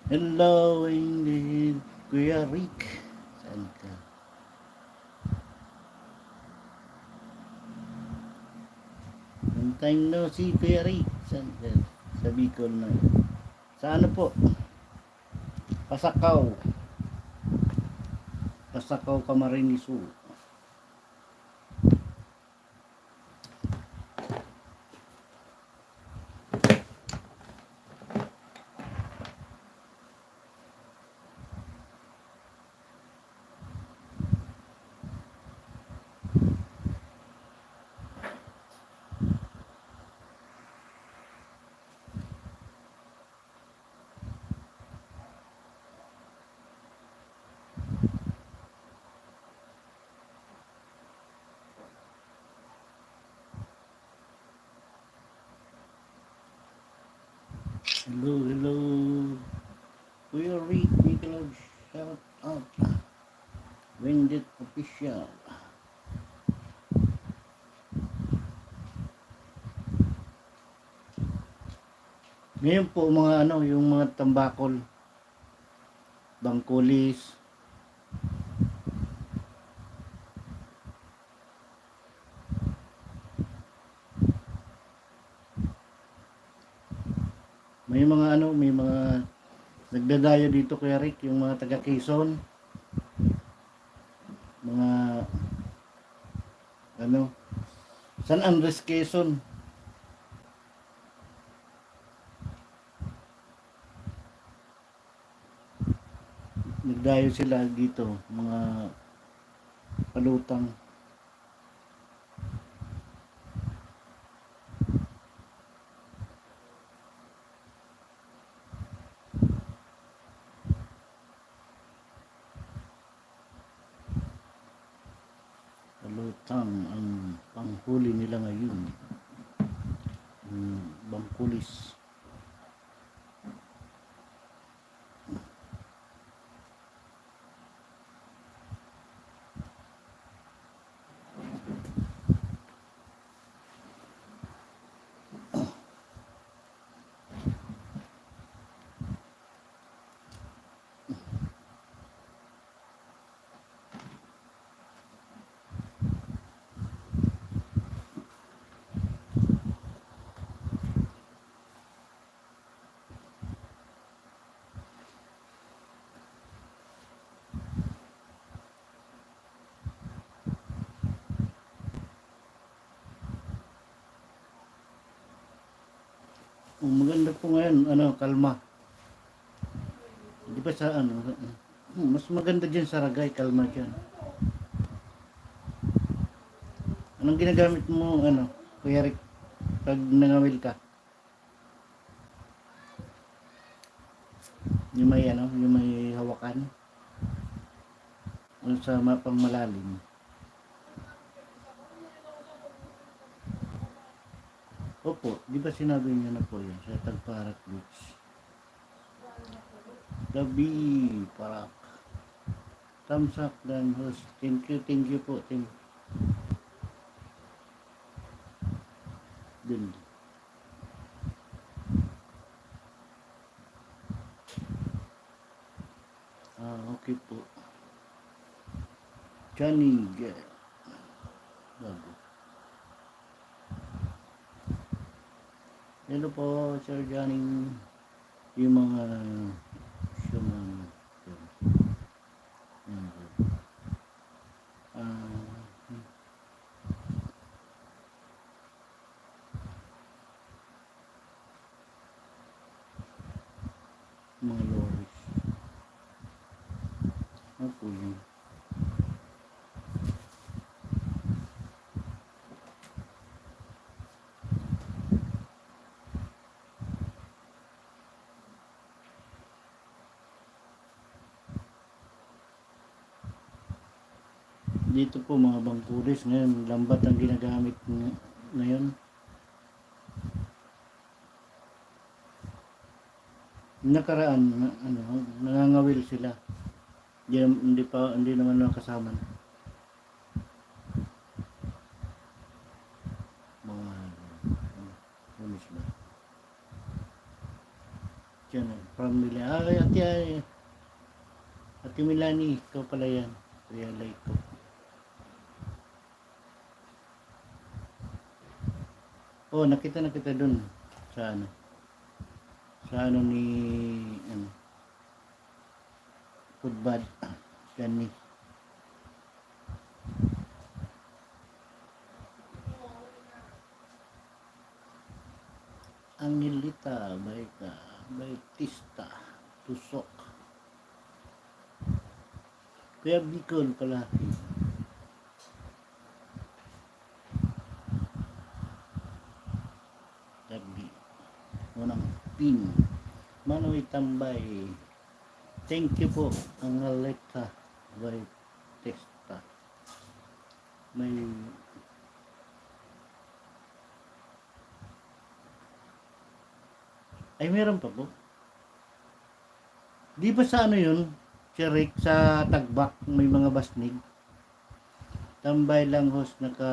Hello, indeed. Kuya Rick. Saan ka? Long time no see, Kuya Rick. Saan ka? Sa Bicol na. Sa ano po? Pasakaw. Pasakaw, Camarines Sur. Hello, hello. Kuya Rick, Nicolas, shout out. Winded Official. Ngayon po mga ano, yung mga tambakol, bangkulis, may mga ano, may mga nagdadayo dito Kuya Rick, yung mga taga Quezon, mga ano, San Andres Quezon. Nagdayo sila dito, mga palutang. Palutang ang panghuli nila ngayon. Bangkulis. Ang maganda po ngayon, ano, kalma. Di ba sa ano, mas maganda dyan sa Ragay, kalma dyan. Anong ginagamit mo, ano, Kuya Rick, pag nangawil ka? Yung may, ano, yung may hawakan? O sa mapang malalim? Opo, di ba sinabi niyo na po yun sa Tagparat Beach? Gabi, parak. Thumbs up dan host. Thank you po. Din. Okay po. Johnny, bago. Hello po, Sir Johnny. Yung mga suman. Mga lorries. Ano po yun? Dito po mga bangkulis ngayon, lambat ang ginagamit ngayon. Nakaraan, ano, nangangawil sila. Hindi naman nakasama. Mga ano ba? Diyan, family. Ate Milani, ikaw pala yan. Realize ko. Oh, nakita na kita dun. Sa ano? Sa ano ni, ano, Foodbad. Gani. Angelita, Baitista, Tusok. Kuya Bicol pala. Gabi. Unang pin. Manoy Tambay. Thank you po. Angelita, Baitista. May ay meron pa po. Di ba sa ano yun? Chirik sa Tagbak may mga basnig. Tambay lang host naka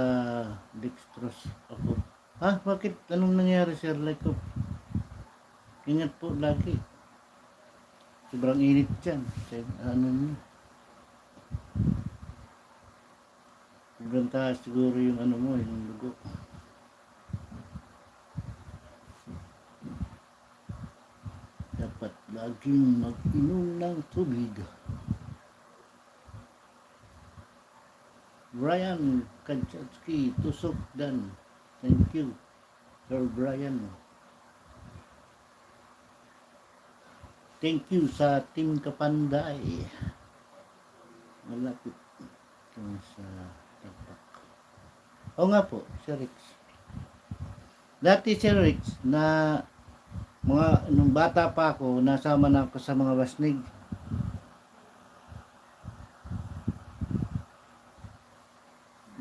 dextrose ako. Ha? Bakit? Anong nangyari sir? Like ko. Ingat po lagi. Sobrang init dyan. Ano nyo? Sobrang taas siguro yung ano mo, yung dugo. Dapat laging mag-inom ng tubig. Brian Kaczynski, Tusok Dan. Thank you, Sir Brian. Thank you sa Team Kapanday. Malapit sa Tapak. O nga po, Sir Rex. Dati Sir Rex, na nung bata pa ako, nasama na ako sa mga basnig.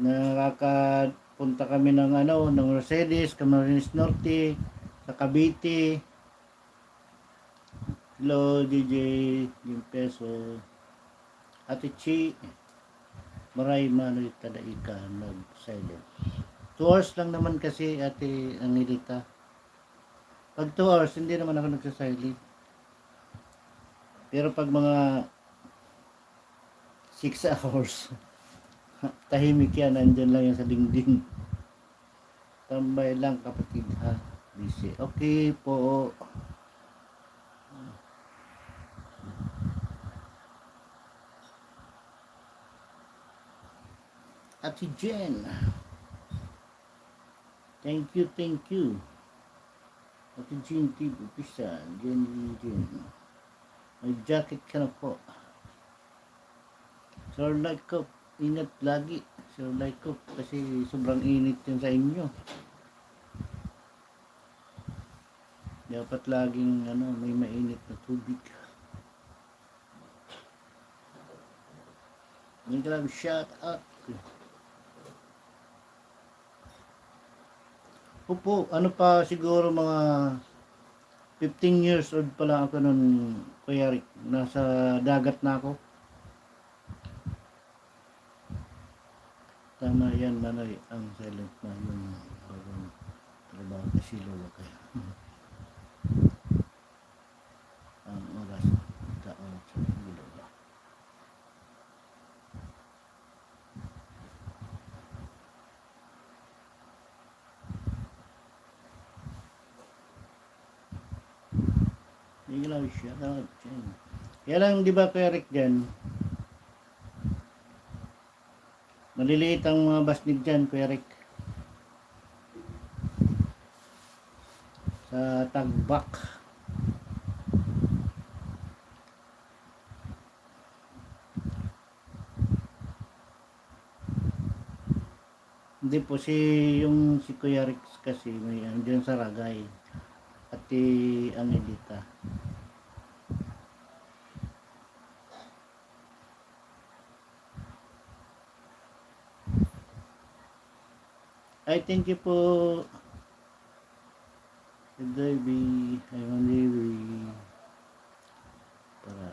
Nakakapunta kami ng ng Mercedes, Camarines Norte, sa Cavite. Hello, DJ Jim Peso, Ate Chi, Maray Manoy Tadaika, nag-silent. 2 hours lang naman kasi, Ate Angelita. Pag 2 hours, hindi naman ako nagsasilent. Pero pag mga 6 hours, tahimik yan, nandyan lang yan sa dingding. Tambay lang kapatid ha, busy. Okay po. Ate Jen, thank you. Ate Jen TV, pisa, Jen. May jacket ka na po. Sir Like ingat lagi. Sir Like kasi sobrang init yun sa inyo. Dapat laging may mainit na tubig. May lang shout out. Opo, pa siguro mga 15 years old pa lang ako nun, Kuya Rick. Nasa dagat na ako. Tama yan, Manoy. Ang silent na yung trabaho kasi lolo kayo. Ang oras taon sa lolo. Hindi lang siya. Kaya lang, di ba, Kuya Rick dyan? Maliliit ang mga basnig dyan, Kuya Rick. Sa Tagbak. Hindi po yung si Kuya Rick kasi may dyan sa Ragay. Pati Angelita. Ay, thank you po. Baby, I'm Baby. Para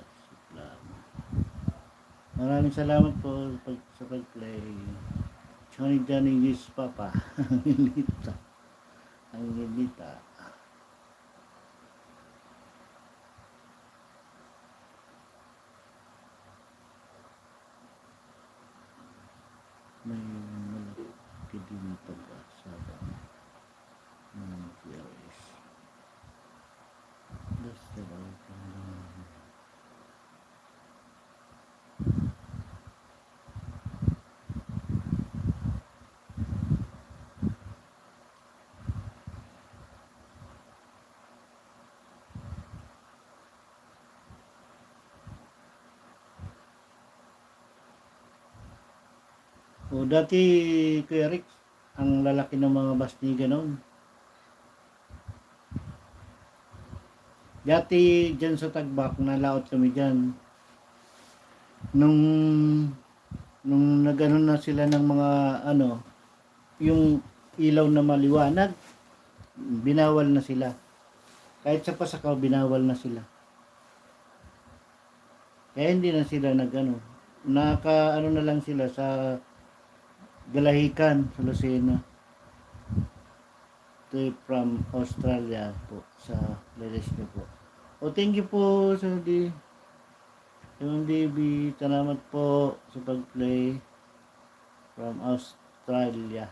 lang. Maraming salamat po sa pag-play. Johnny is Papa. Angelita. may malaki din pag-asa ng QRS. Basta ba o dati Kuya Rick, ang lalaki ng mga basniga noon. Dati dyan sa Tagbak, nalaot kami dyan. Nung nagano na sila ng mga ano, yung ilaw na maliwanag, binawal na sila. Kahit sa Pasakaw, binawal na sila. Kaya hindi na sila nagano. Naka ano na lang sila sa Galahican, sa Lucena. Ito from Australia po, sa Ledes niyo po. O thank you po sa yung DB, salamat po sa pag-play from Australia.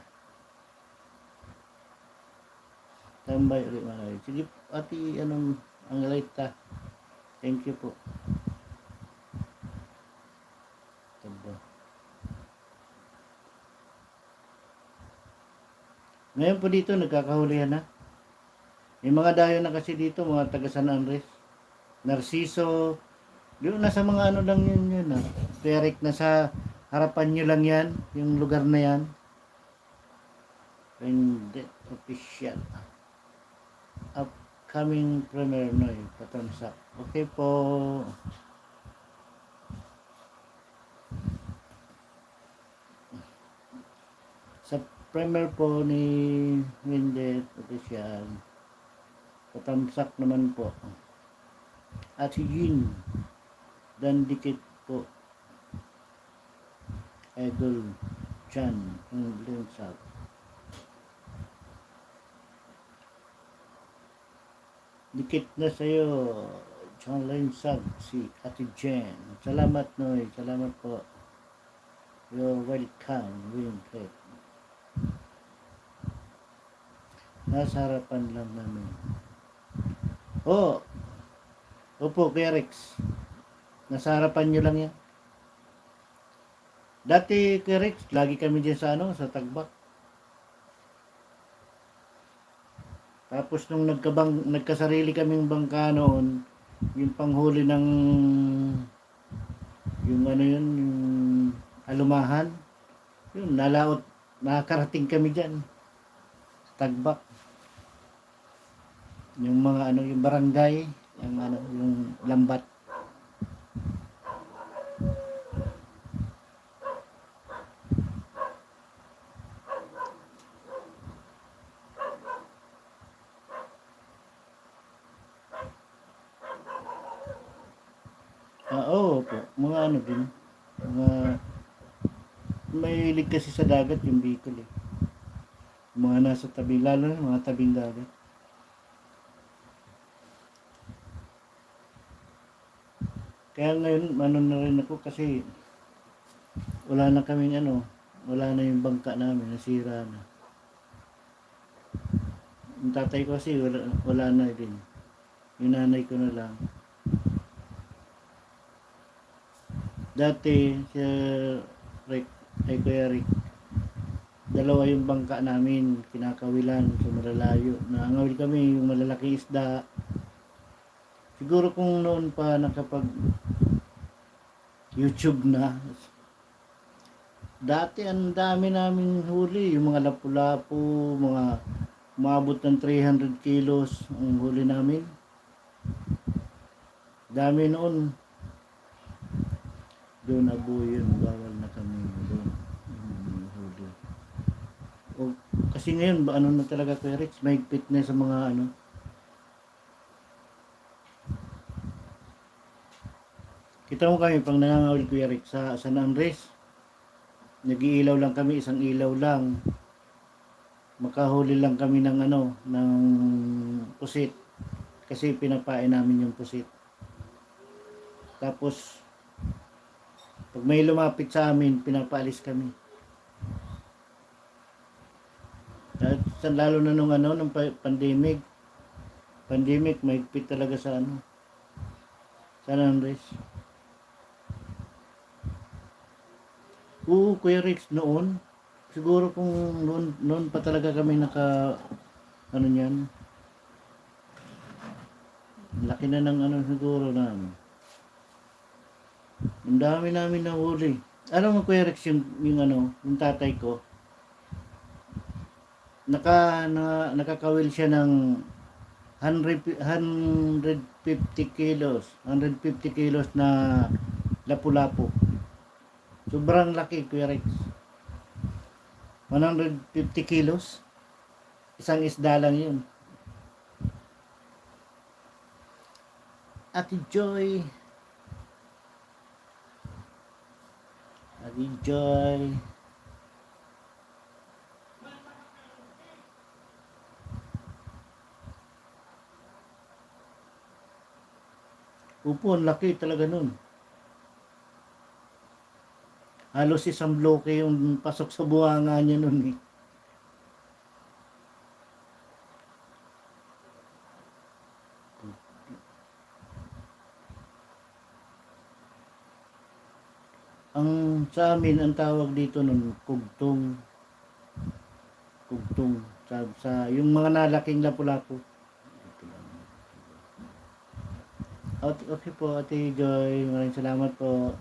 Tambay ulit mga kayo. Sige, ati, anong, ang light ta. Thank you po. Taba. Ngayon po dito, nagkakahulihan na. May mga dayo na kasi dito, mga taga San Andres. Narciso. Doon nasa mga ano lang yun ah. Perik na sa harapan nyo lang yan, yung lugar na yan. Hindi official. Upcoming premiere Noy, patamsak. Okay po. Sa premiere po ni Windet official, patamsak naman po. At si Jin Dandikit po, Idol Chan ng Linsag. Dikit na sa'yo, Chan Linsag, si Ate Jen. Salamat Noy, salamat po. You're welcome, Winfred. Nasa harapan lang namin. Oh, opo, Kuya Rex. Nasa harapan nyo lang yan. Dati, Kuya Rex, lagi kami dyan sa ano, sa Tagbak. Tapos nung nagkasarili kaming bangka noon, yung panghuli ng yung ano yun, yung alumahan, yun, nalaot, nakakarating kami dyan. Tagbak. Yung mga ano, yung barangay, yung ano, yung lambat. Oo po, mga ano din, mga may hilig kasi sa dagat yung Bicol eh. Mga nasa tabi, lalo na mga tabing dagat. Kaya ngayon, ano na rin ako kasi wala na kaming ano, wala na yung bangka namin, nasira na. Yung tatay ko kasi wala na din. Yung nanay ko na lang. Dati, si Rick, ay Kuya Rick, dalawa yung bangka namin, kinakawilan sa malalayo. Nangawil kami yung malalaki isda. Siguro kung noon pa nakapag YouTube na, dati ang dami namin huli, yung mga lapu-lapu, mga umabot ng 300 kilos ang huli namin. Dami noon. Doon abo yun, bawal na kami doon huli. O, kasi ngayon, ano na talaga Kuya Rex, mahigpit na sa mga ano. Kita mo kami pang nangangawil Kuya Rex sa San Andres. Nag-iilaw lang kami, isang ilaw lang. Makahuli lang kami ng ano, ng pusit. Kasi pinapain namin yung pusit. Tapos, pag may lumapit sa amin, pinapaalis kami. lalo na nung ano, nung pandemic. Pandemic, mahigpit talaga sa ano, San Andres. Oo, Kuya Rex, noon. Siguro kung noon pa talaga kami ano niyan, laki na ng ano siguro na, ang dami namin nahuli. Alam mo Kuya Rex, yung ano, yung tatay ko, nakakawil siya ng 150 kilos, 150 kilos na lapu-lapu. Sobrang laki Kuya Rex. 150 kilos. Isang isda lang yun. Ate Joy. Ate Joy. Upo, ang laki talaga nun. Halos isang bloke yung pasok sa buhanga niya nun eh. Ang sa amin, ang tawag dito nun, kugtong. Kugtong. Sa yung mga nalaking lapu-lapu. Okay po, Ate Joy. Maraming salamat po.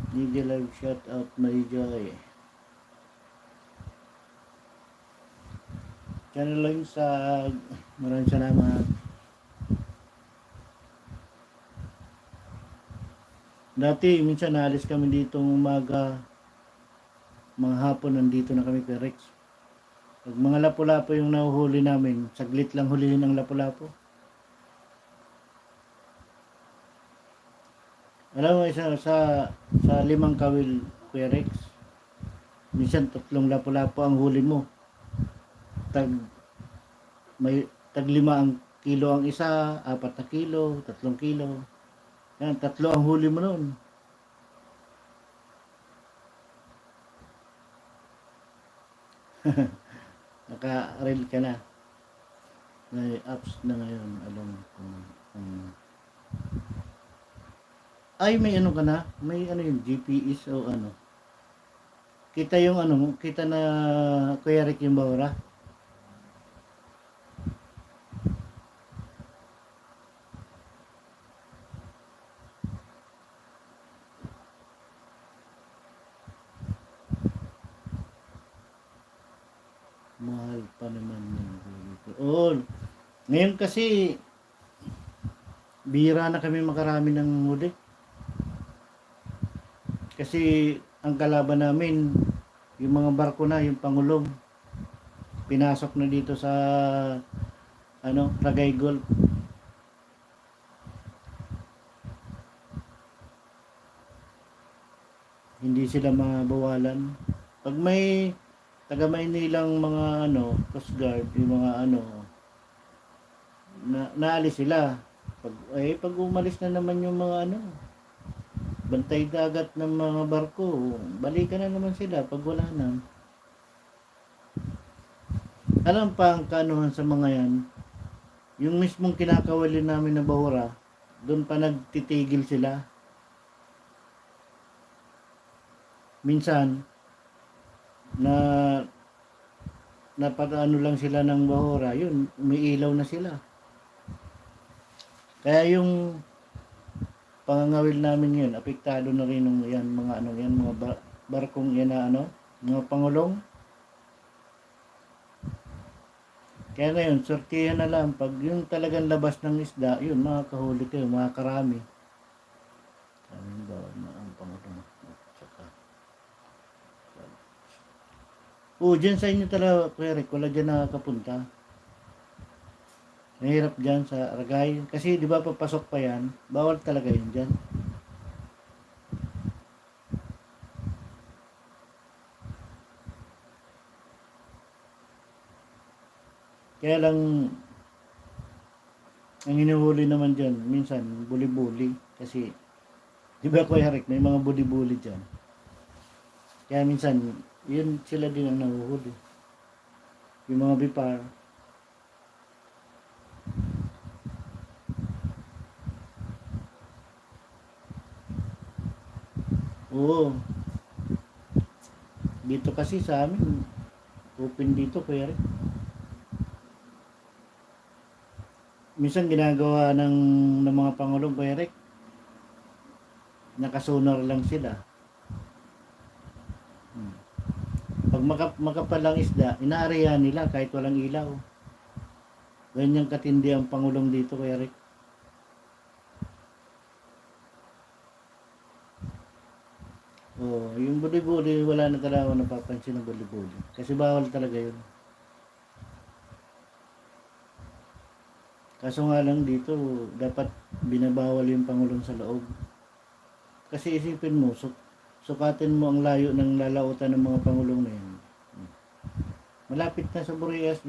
DJ Live shout out Marie Joy. Channel lang sa maraming salamat. Dati, minsan naalis kami dito umaga, mga hapon nandito na kami kay Rex. Pag mga lapu-lapu yung nahuhuli namin, saglit lang hulihin ang lapu-lapu. Alam mo, sa 5 kawil, Kuya Rex, minsan 3 lapu-lapu ang huli mo. Tag 5 ang kilo ang isa, 4 na kilo, 3 kilo. Yan, 3 ang huli mo noon. Naka-reel ka na. May apps na ngayon. Alam kung ay, may ano ka na? May ano yung GPS o ano? Kita yung ano, kita na Kuya Rick yung bawra. Mahal pa naman yung dito. Oo. Ngayon kasi, bihira na kami makarami ng huli. Kasi ang kalaban namin, yung mga barko na, yung Pangulong, pinasok na dito sa ano, Ragay Gulf. Hindi sila mabawalan. Pag may taga Maynilang mga ano, Coast Guard, yung mga ano, naalis sila. Pag umalis na naman yung mga ano, bantay dagat ng mga barko, balikan na naman sila pag wala na. Alam pa ang kaanuhan sa mga yan, yung mismong kinakawali namin na bahura, doon pa nagtitigil sila. Minsan, napag-ano lang sila ng bahura, yun, may ilaw na sila. Kaya yung pangangawil namin yun, apektado na rin ng yan, mga ano yan, mga barkong yan na ano, mga Pangulong. Kaya ngayon, sortihan na lang, pag yung talagang labas ng isda, yun, makakahuli kayo, makakarami. Kaming ba na ang Pangulong. Dyan sa inyo talaga, Kuya Rick, wala dyan nakakapunta. Mahirap dyan sa Ragay. Kasi di ba papasok pa yan, bawal talaga yun dyan. Kaya lang, ang hinuhuli naman dyan, minsan, buli-buli. Kasi, di ba Kuya Rick, may mga buli-buli dyan. Kaya minsan, Yun sila din ang nahuhuli. Yung mga bipar. Oo. Dito kasi sa amin, open dito, Kuya Rick. Minsan ginagawa ng mga Pangulong, Kuya Rick, nakasunar lang sila. Pag makapal ang isda, inaarihan nila kahit walang ilaw. Ganyan katindi ang Pangulong dito, Kuya Rick. Oh, yung buli-buli, wala na talaga ako napapansin ng buli-buli. Kasi bawal talaga yun. Kaso nga lang dito, dapat binabawal yung Pangulong sa loob. Kasi isipin mo, sukatin mo ang layo ng lalautan ng mga Pangulong na yan. Malapit na sa Burias,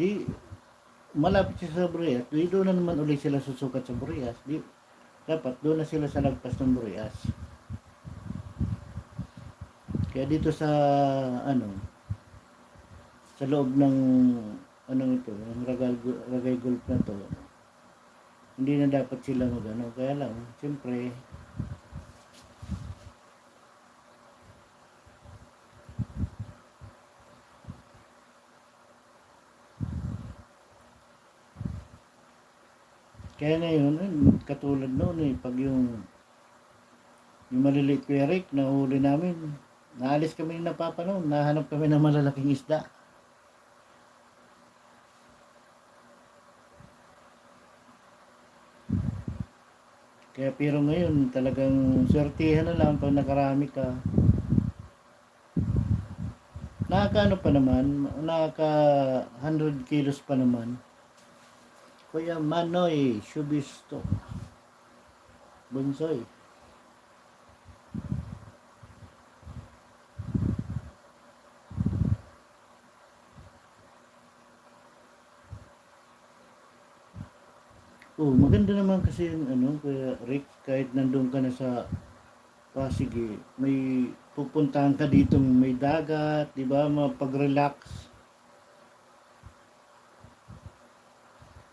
malapit siya sa Burias, doon na naman ulit sila susukat sa Burias. Dapat doon na sila sa lagpas ng Burias. Kaya dito sa sa loob ng ito, ng Ragay Gulf na to, hindi na dapat sila kaya lang, siyempre, kaya ngayon, katulad noon pag yung maliliit Kuya Rick, nahuli namin, naalis kami ng napapanood, nahanap kami ng malalaking isda. Kaya pero ngayon, talagang swertihan na lang pag nakarami ka. Nakaka pa naman, nakaka 100 kilos pa naman. Kuya Manoy, Shubisto, Bunsoy. Oh, maganda naman kasi yung Kuya Rick, kahit nandun ka na sa Pasig, may pupuntahan ka dito, may dagat, di ba, mapag-relax.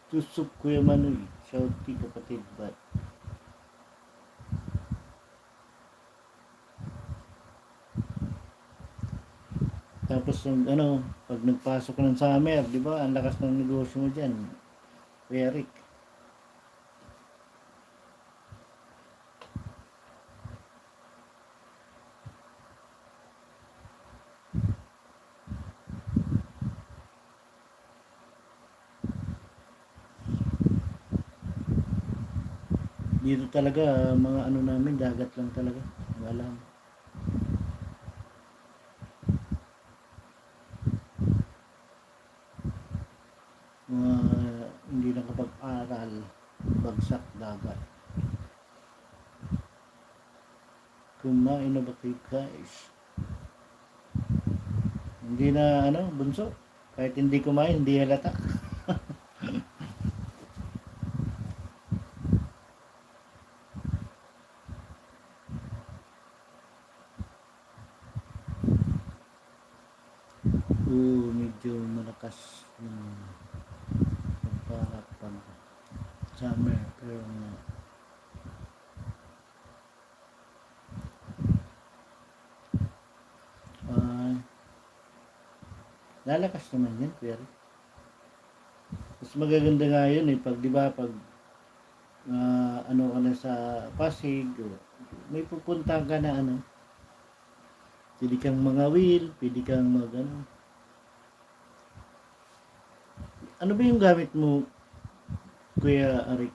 Tusok Kuya Manoy, shouty kapatid, but tapos yung pag nagpasok ka ng summer, di ba, ang lakas ng negosyo mo dyan, Kuya Rick. Dito talaga, mga namin, dagat lang talaga. Wala. Mga hindi nakapag-aral, bagsak dagat. Kumain na ba kayo guys? Hindi na bunso. Kahit hindi kumain, hindi halata. Medyo malakas yung pag summer, pero lalakas naman yan, pero mas magaganda nga yun pag di ba pag ka na sa Pasig, may pupunta ka na pwede kang mangawil, pwede kang ano ba yung gamit mo, Kuya Arik?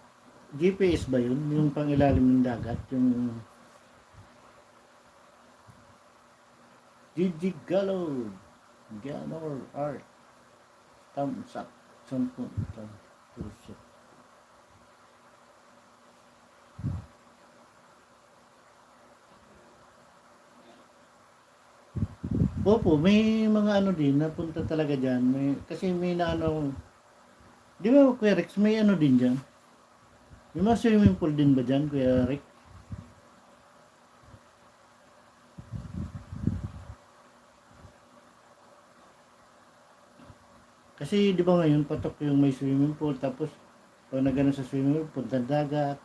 GPS ba yun? Yung pangilalim ng dagat? Yung Gigi Gallo Ganor Art thumbs up 10 puso. Opo, may mga din napunta talaga dyan. Kasi may di ba Kuya Rex, may din dyan? May mga swimming pool din ba dyan, Kuya Rex? Kasi di ba ngayon patok yung may swimming pool, tapos pag nagano sa swimming pool, punta dagat.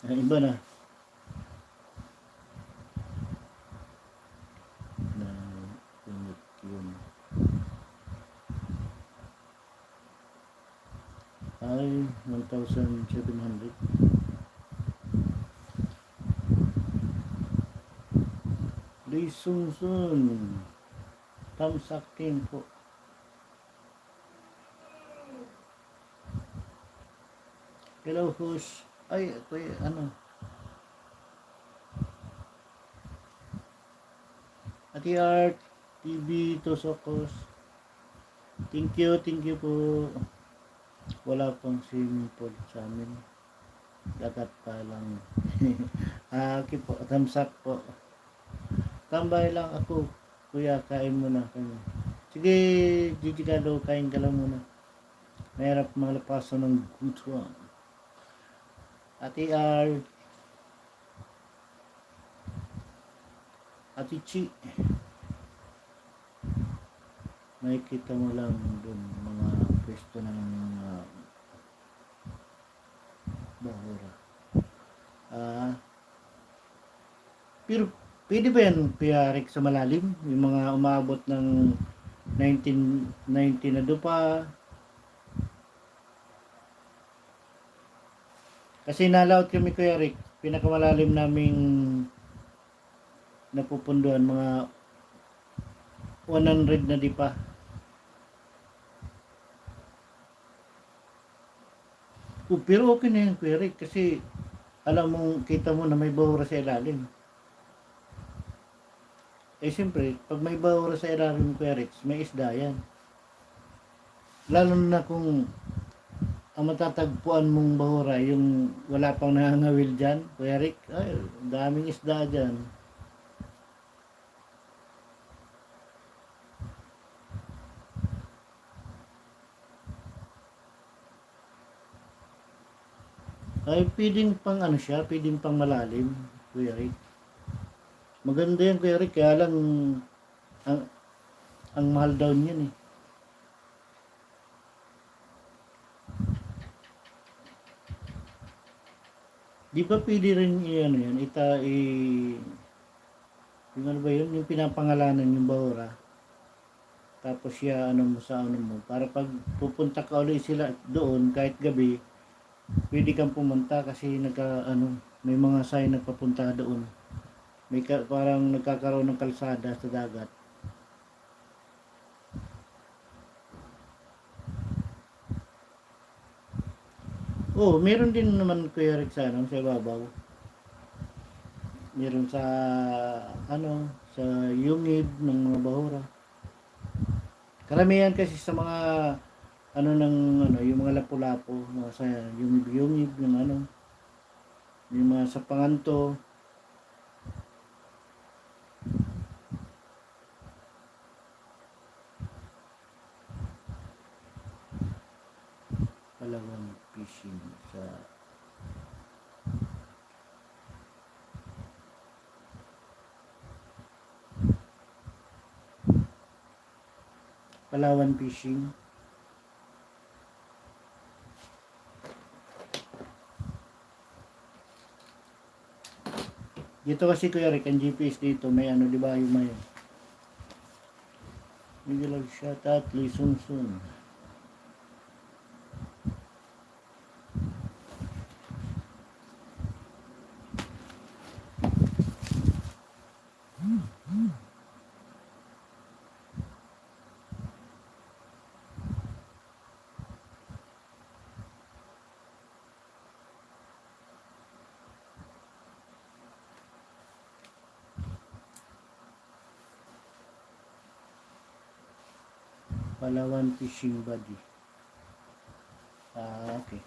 Iba na. Na yun. Ay, 1,700. Lee Sung Sun. Tamsak team po. Hello, host. Ay, ano? Ati Art, TV, Tosokos. Thank you po. Wala pang swimming pool sa amin. Dagat pa lang. Okay po, thumbs up po. Tambay lang ako. Kuya, kain muna kami. Sige, Gigi Galo, kain ka lang muna. Mahirap malapasan ng gutuan. Ati R, Ati Chi. Makikita mo lang dun mga pwesto ng mga bahura. Pero pwede ba yan piyarik sa malalim? Yung mga umabot ng 1990 na doon pa. Kasi nalaot kami, Kuya Rick, pinakamalalim naming napupunduhan mga 100 na di pa. Pero okay na yan, Kuya Rick, kasi alam mo, kita mo na may bahura sa ilalim. Eh siyempre, pag may bahura sa ilalim, Kuya Rick, may isda yan. Lalo na kung ang matatagpuan mong bahura, yung wala pang nangangawil dyan, Kuya Rick, ay, daming isda dyan. Ay, pwedeng pang ano siya, pwedeng pang malalim, Kuya Rick. Maganda yan, Kuya Rick, kaya lang ang, ang mahal daw niyan eh. Di ba pwede rin ano yan, yung ano ba yun, yung pinapangalanan yung bahura. Tapos siya ano mo sa ano mo, para pag pupunta ka ulit sila doon kahit gabi, pwede kang pumunta kasi may mga sign nagpapunta doon. Parang nagkakaroon ng kalsada sa dagat. Oh, meron din naman, Kuya Rick, sa ibabaw. Meron sa sa yungib ng mga bahura. Karamihan kasi sa mga yung mga lapu-lapu, mga sa yungib ng yung mga sa panganto. Palawan fishing sa Palawan fishing. Dito kasi, Kuya Rick, ang GPS dito may di ba, yung may Miguel shout out, Lee Sung Sun. Palawan fishing body. Okay.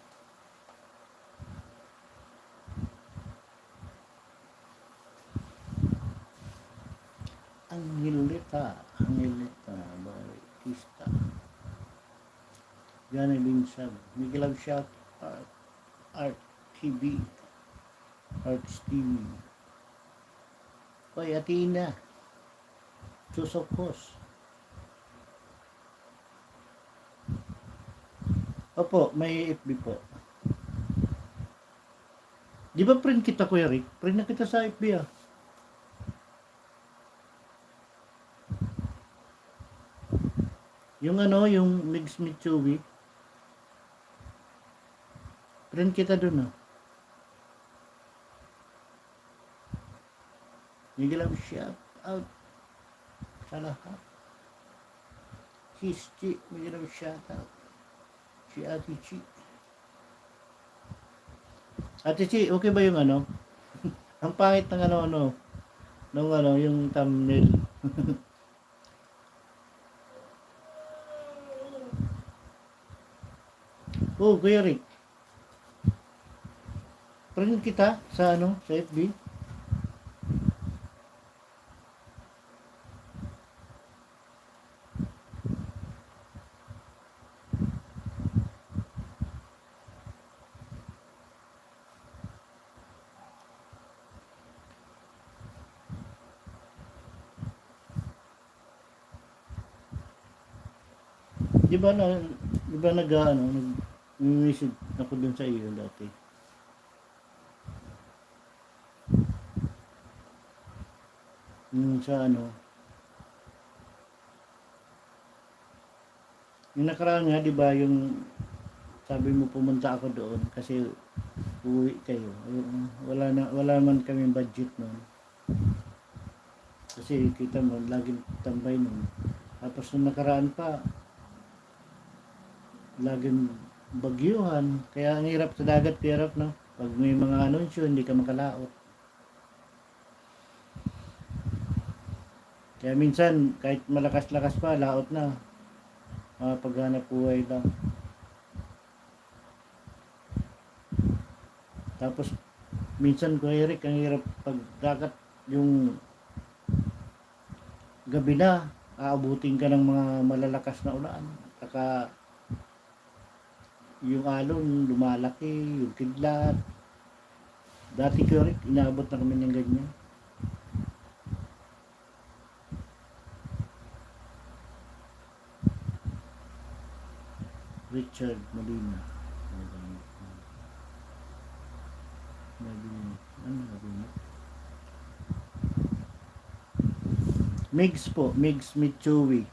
Angelita Bautista. Johnny Linsab. Miguel Shout Art TV. Arts TV. Hoy, Atina. Susokos. Opo, may FB po. Di ba friend kita, Kuya Rick? Friend na kita sa FB ah. Yung ano, yung Migs Mitsubi. Friend kita dun ah. Hindi lang shout out sa lahat. Sis Chi, hindi lang shout out. Si Ate Chi. Ate Chi, okay ba yung ano? Ang pangit ng ano, nung ano, yung thumbnail. Oh, Kuya Rick. Friend kita sa ano, sa FB. Di ba na, di ba ano, nag-message ako dun sa iyo dati. Yung sa ano, yung nakaraan nga, di ba, yung sabi mo pumunta ako doon kasi uwi kayo. Wala man kami budget noon. Kasi kita mo, laging tambay noon. Tapos nung nakaraan pa, laging bagyuhan. Kaya ang hirap sa dagat, hirap no. Pag may mga anunsyo, hindi ka makalaot. Kaya minsan, kahit malakas-lakas pa, laot na. Paghanap buhay lang. Tapos, minsan ko Eric, ang hirap pag dagat yung gabi na, aabutin ka ng mga malalakas na ulan. Saka, yung alon, lumalaki, yung kidlat. Dati ko Eric, inaabot na kami ng ganyan. Richard Molina. Ano? Migs po, Migs Mitsuwi.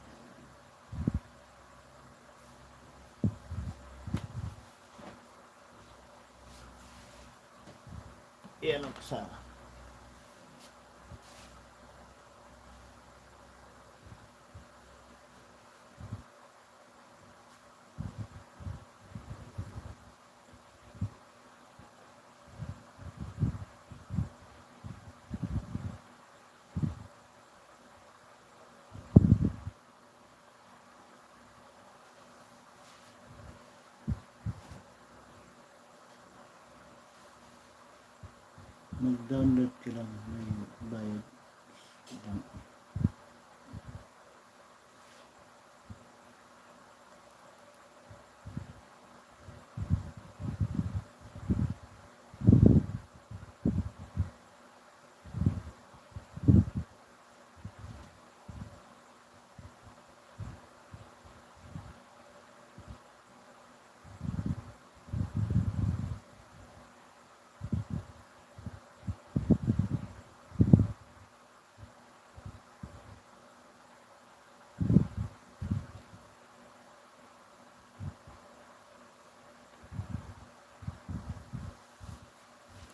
Yan ang kasama. Mag-download ka lang, may bayad lang.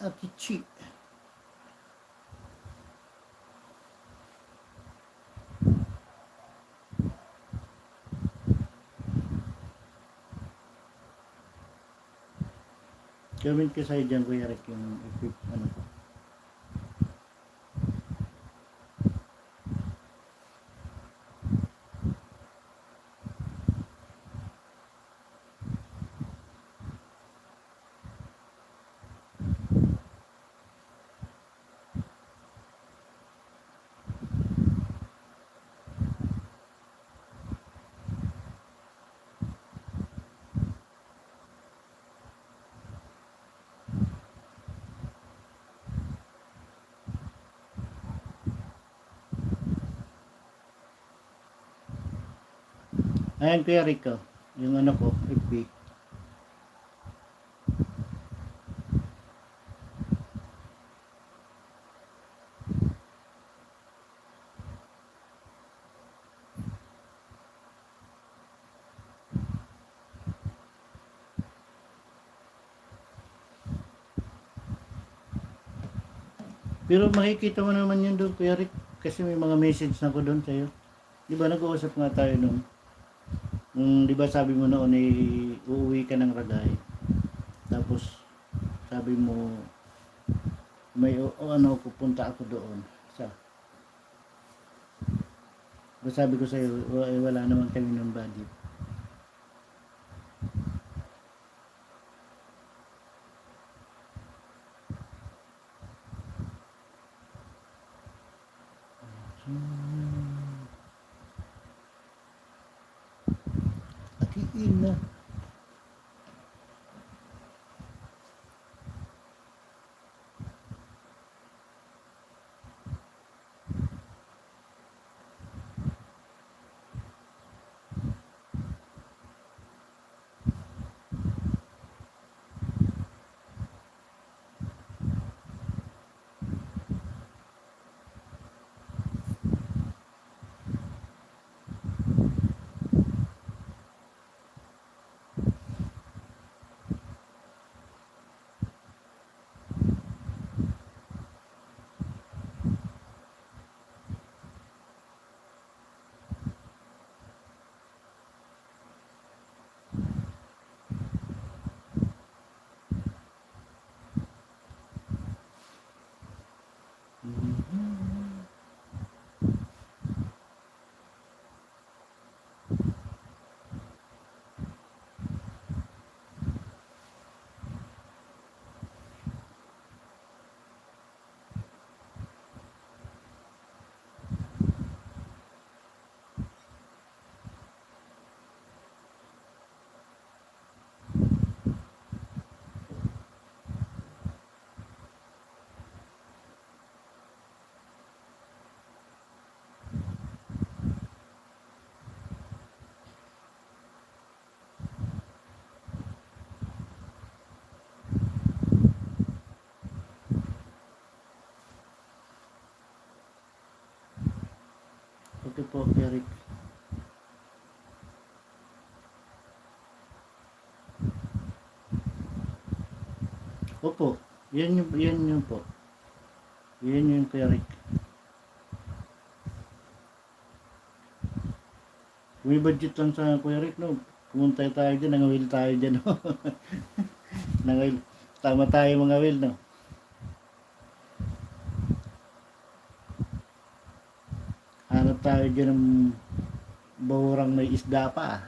Akichi. Comment ka sa'yo dyan, Kuya Rick, yung equip, ano ko. Ayan, Kuya Rick, oh, yung ano ko, FB. Pero makikita mo naman yun doon, Kuya Rick. Kasi may mga message na ko doon sa'yo. Di ba nag-uusap nga tayo noon? Di ba sabi mo noon uuwi ka ng Ragay. Tapos sabi mo may ano pupunta ako doon. Sa sabi ko sa'yo, wala naman kami ng budget. Atiin na. Okay po, Eric. Opo, yan yung po. Yan yung Kuya Rick. May budget lang sa Kuya Rick, no? Pumunta tayo dyan, nangawil tayo dyan, no? Nangawil. Tama tayo mga will, no? Hanap tayo dyan ng bahurang may isda pa.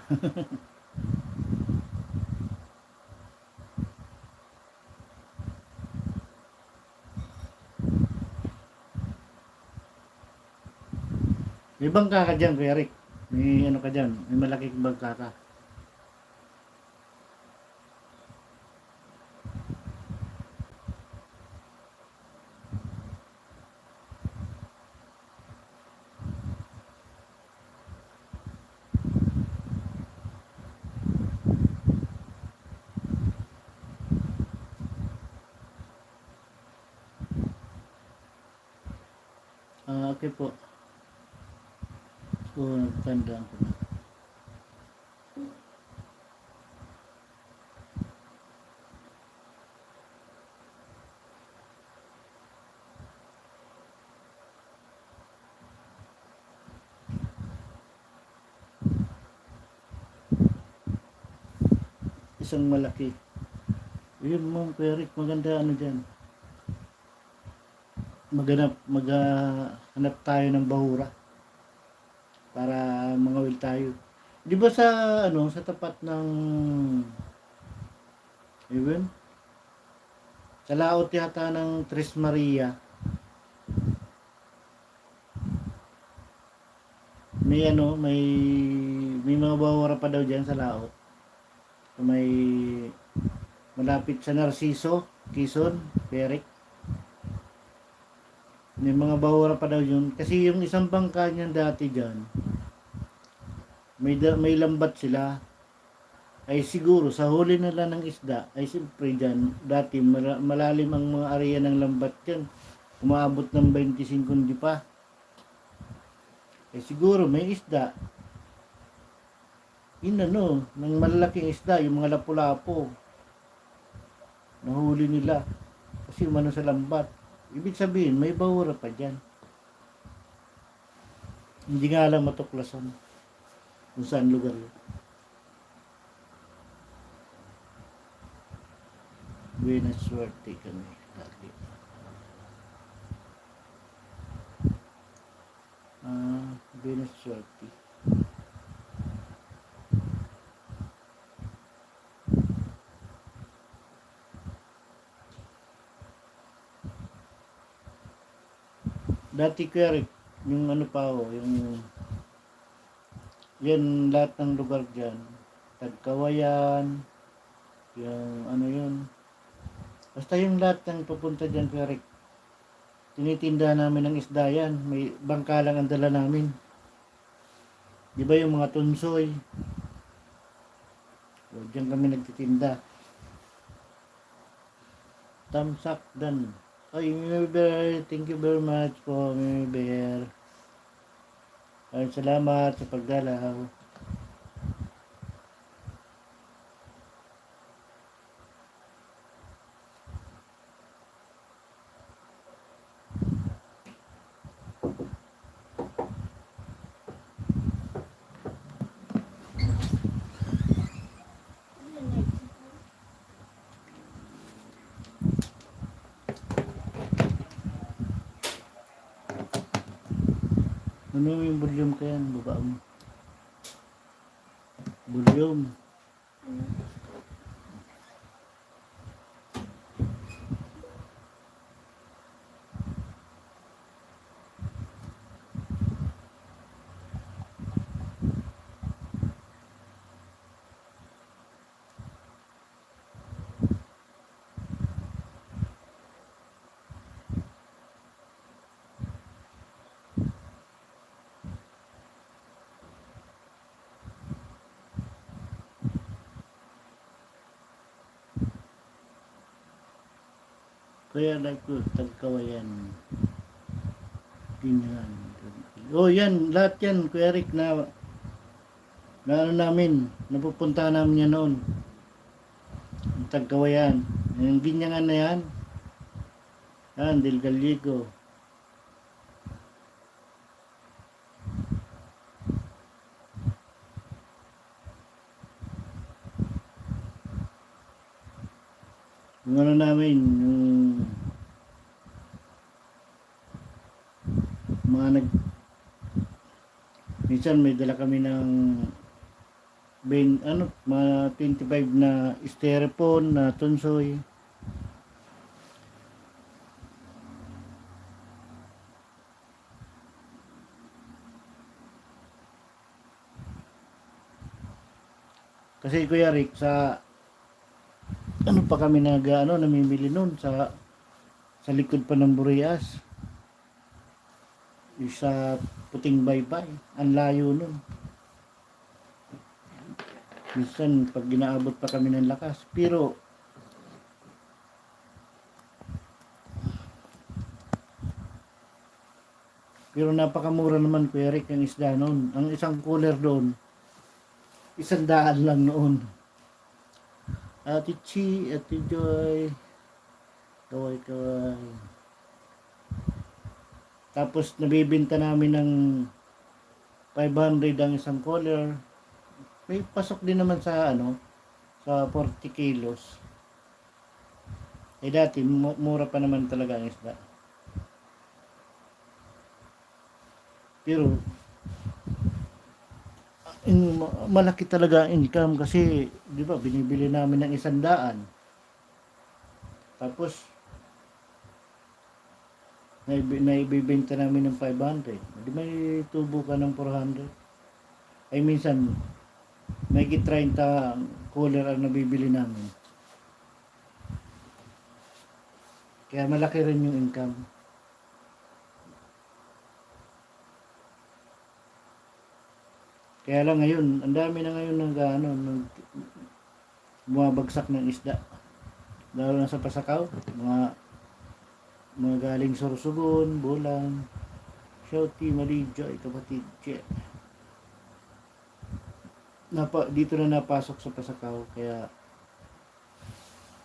May bangka ka dyan, Kuya Rick. May ano ka dyan, may malaking bangka ka. Okay po. Tandaan ko na. Isang malaki. Yun mo, Kuya Rick, maganda ano dyan. Maghanap tayo ng bahura para mangawil tayo. Di ba sa ano sa tapat ng even sa laot yata ng Tres Maria may ano may mga bahura pa daw diyan sa laot. May malapit sa Narciso, Quezon, Peric. May mga bahura pa daw yun kasi yung isang bangka niyan dati diyan may lambat sila ay siguro sa huli nila ng isda ay siyempre dyan dati malalim ang mga area ng lambat dyan umaabot ng 25 di pa ay siguro may isda yun ano ng malalaking isda yung mga lapu-lapo nahuli nila kasi umano sa lambat Ibig sabihin, may bahura pa dyan. Hindi nga lang matuklasan kung saan lugar yun. Buenas suerte kami lagi. Buenas suerte. Dati ko yung ano pa ako, yung yan lahat ng lugar dyan. Tagkawayan, yung ano yun. Basta yung lahat ng pupunta dyan, Kuya, tinitinda namin ng isda yan. May bangka lang ang dala namin. Di ba yung mga tunsoy? So, diyan kami nagtitinda. Tamsak dan. Ay, Mimi Bear, thank you very much po, Mimi Bear. Ay, salamat sa pagdalaw. Ano yung volume ka yan? Baba mo. Volume. Kaya like ko, Tagkawayan. Ganyan. Oh, yan. Lahat yan, Kuya Rick, na ano namin, napupunta namin yan noon. Tagkawayan. Yung ginyangan na yan. Yan, Del Gallego. Yung ano namin, yung mga minsan may dala kami ng mga 25 na styrofoam na tunsoy. Kasi Kuya Rick, sa ano pa kami namimili noon sa likod pa ng Burias. Sa Puting Baybay. Ang layo nun. Minsan, pag ginaabot pa kami ng lakas. Pero napakamura naman, Kuya Rick, ang isda noon. Ang isang cooler doon, 100 lang noon. Ate Chi, Ate Joy, kaway. Tapos nabibenta namin ng 500 ang isang cooler. May pasok din naman sa sa 40 kilos. Eh dati mura pa naman talaga ang isda. Pero malaki talaga ang income kasi, di ba, binibili namin ng 100. Tapos naibibenta namin ng 500. Di may tubo ka ng 400. Ay minsan may 30 cooler ang nabibili namin. Kaya malaki rin yung income. Kaya lang ngayon, ang dami na ngayon bumabagsak ng isda. Lalo na sa Pasakaw, mga galing Sorsogon, Bulan, Shouty, Malijo, ay kapatid, dito na napasok sa Pasakaw, kaya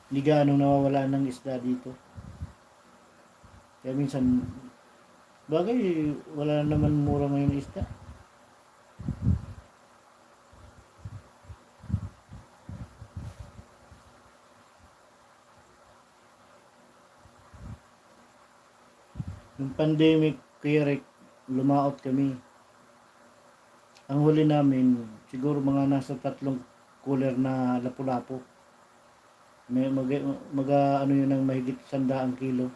hindi gaano nawawala ng isda dito. Kaya minsan, bagay, wala naman mura ngayon isda. Yung pandemic, Kuya Rick, lumaot kami. Ang huli namin, siguro mga nasa 3 cooler na lapu-lapu. May ano yun ng mahigit 100 kilo.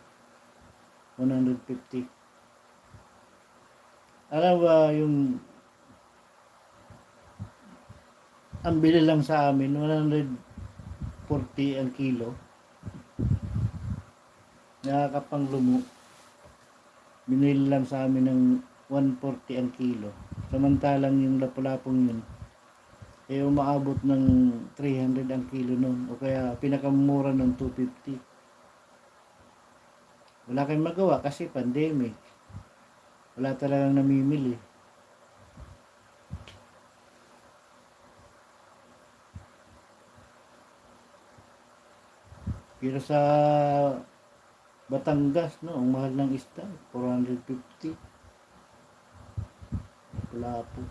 150. Alam ba yung ang bili lang sa amin 140 ang kilo. Nakakapang lumo. Binili lang sa amin ng 140 ang kilo. Samantalang yung lapu-lapong yun umaabot ng 300 ang kilo nun, o kaya pinakamura ng 250. Wala kayong magawa kasi pandemic. Wala talagang namimili. Pero sa Batangas, no, ang mahal ng isda, 450. Wala po.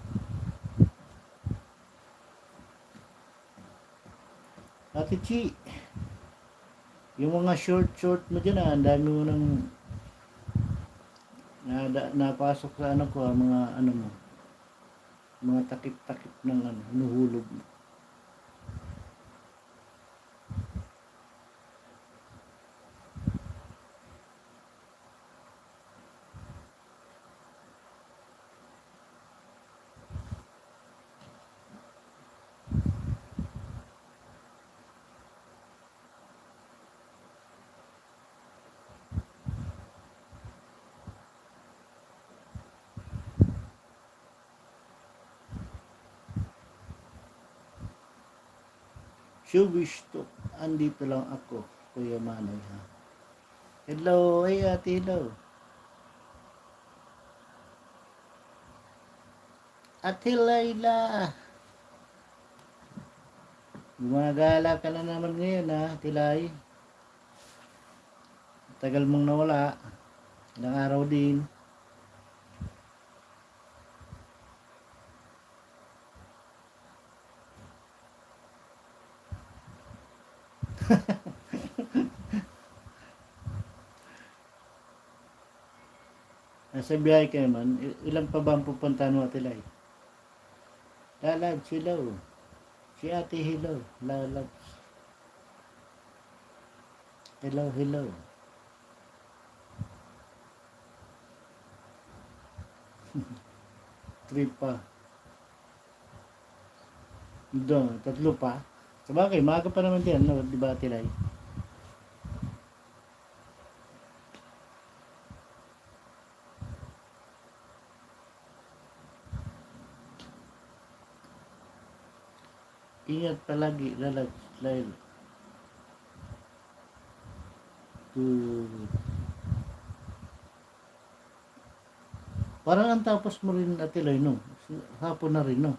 Ate Chi, yung mga short mo dyan, ang dami mo nang napasok sa ano ko, mga ano mo, mga takip-takip ng ano, nuhulog mo. Showbiz to. Andito lang ako, Kuya Manay ha. Hello, ay ate, hello. Ate Layla. Gumagala ka na naman ngayon ha, Tilay. Tagal mong nawala. Ilang araw din. Nasa biyahe ka naman, ilan pa ba ang pupuntahan mo, Tilay? Lalabs, hello. Si ate, hello. Lalabs. Hello, hello. Trip pa. Doon, 3 pa. Sabagay, maaga pa naman din, no? Di ba, Tilay? Ingat palagi, Lalabs, Laila. Good. Parang ang tapos mo rin, Tilay, no? Hapon na rin, no?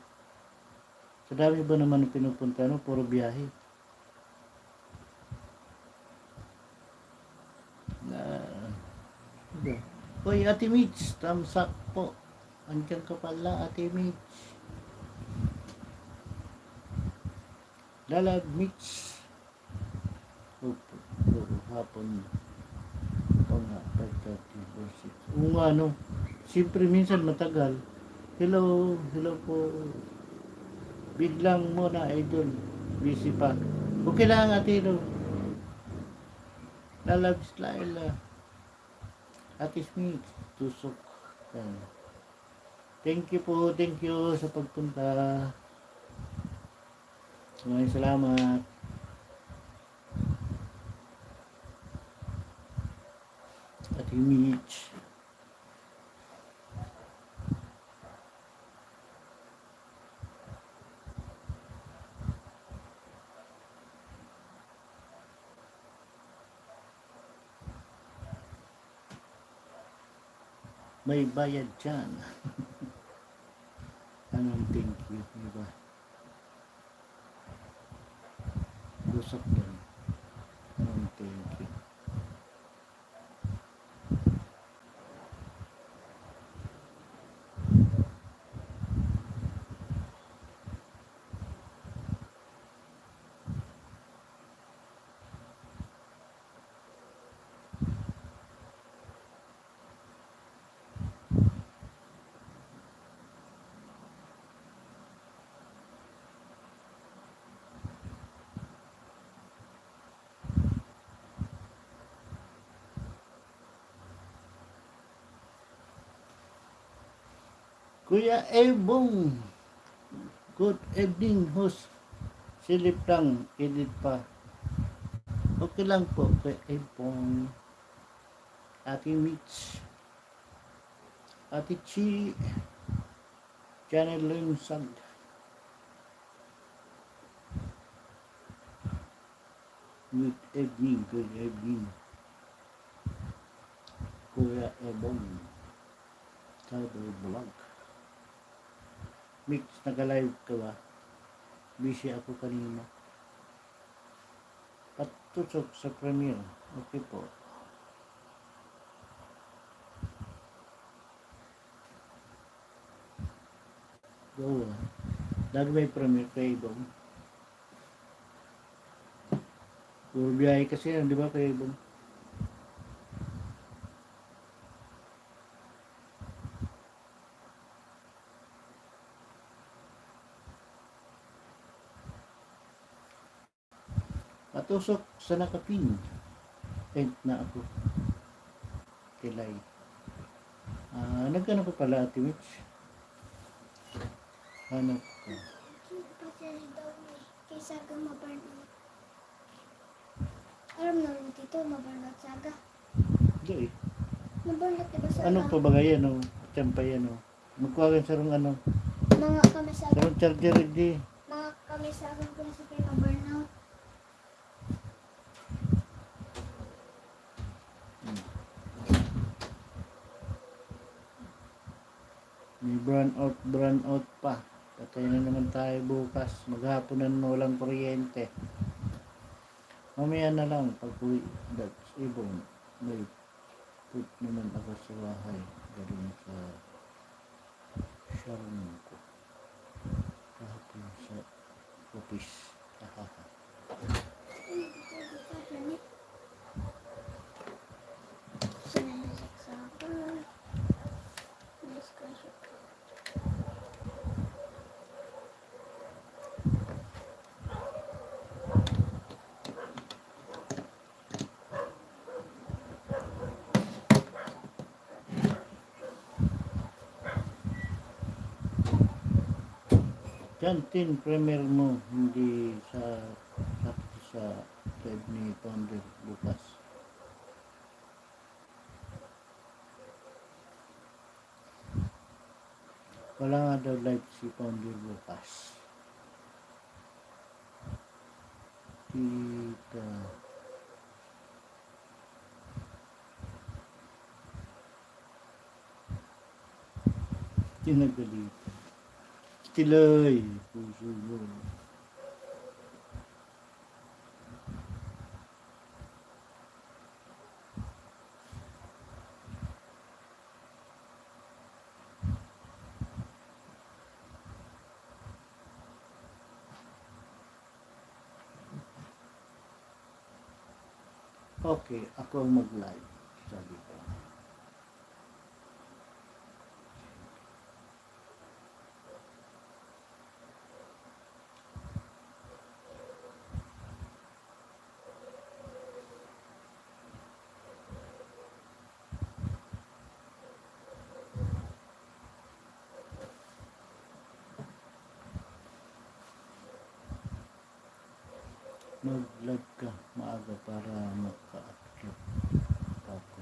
Sa dami ba naman ang pinupunta, no? Puro biyahe. Hoy, Ate Mitch, thumbs up po. Andiyan ka pala, Ate Mitch. Lalag Mitch. Opo, hapon. O nga, 5:30 or 6. Oo nga, no. Siyempre, minsan matagal. Hello, hello po. Biglang muna, idol. Busy pa. Okay lang, Ate, no. Lalag Laila. Ate Smith, tusok. Yan. Thank you po, thank you sa pagpunta. Maraming salamat. Ate Mitch. May bayad dyan. Anong thank you, diba? Lusok yan. Anong thank you. Kuya Ebong, good evening host. Silip lang, edit pa. Okay lang po, Kuya Ebong. Ate Mitch, Ate Chi, Channel Lunsag. Good evening. Kuya Ebong, Cyber Vlog. Mix, nag-live ka ba? Busy ako kanina. Patusok sa premiere. Okay po. Go. Lagi may premiere kay Ebong. Puro biyahe kasi yan, di ba kay Ebong? Patusok sa nakapin. Tent na ako. Kilay. Nagkano pa pala, Ate Mitch? Hanap ko. Pasensya daw eh. Kay Saga mabarnot. Alam na rin dito, mabarnot Saga. Hindi eh. Mabarnot diba Saga? Anong pabagay yan o? Tiyempay yan o? Magkuhagan sa rong ano? Mga kami Sa Saga. rong charger di. Mga kami Saga ko sa kay mabarnot. May brown out pa. Patay na naman tayo bukas. Maghapon na walang kuryente. Mamaya na lang pag uwi. That's Ebong. May put naman ako sa bahay. Galing sa Sharon ko. Kahapon sa office. Hahaha. Sinasik sa ako. Discussion. Canteen premier mo. Hindi sa live ni Founder bukas. Wala nga daw live si Founder bukas. Kita. Kinagalit. Tilay. Puso mo. Okay, ako ang mag-live. Sabi ko. Mag-live ka maaga para maka-upload ako.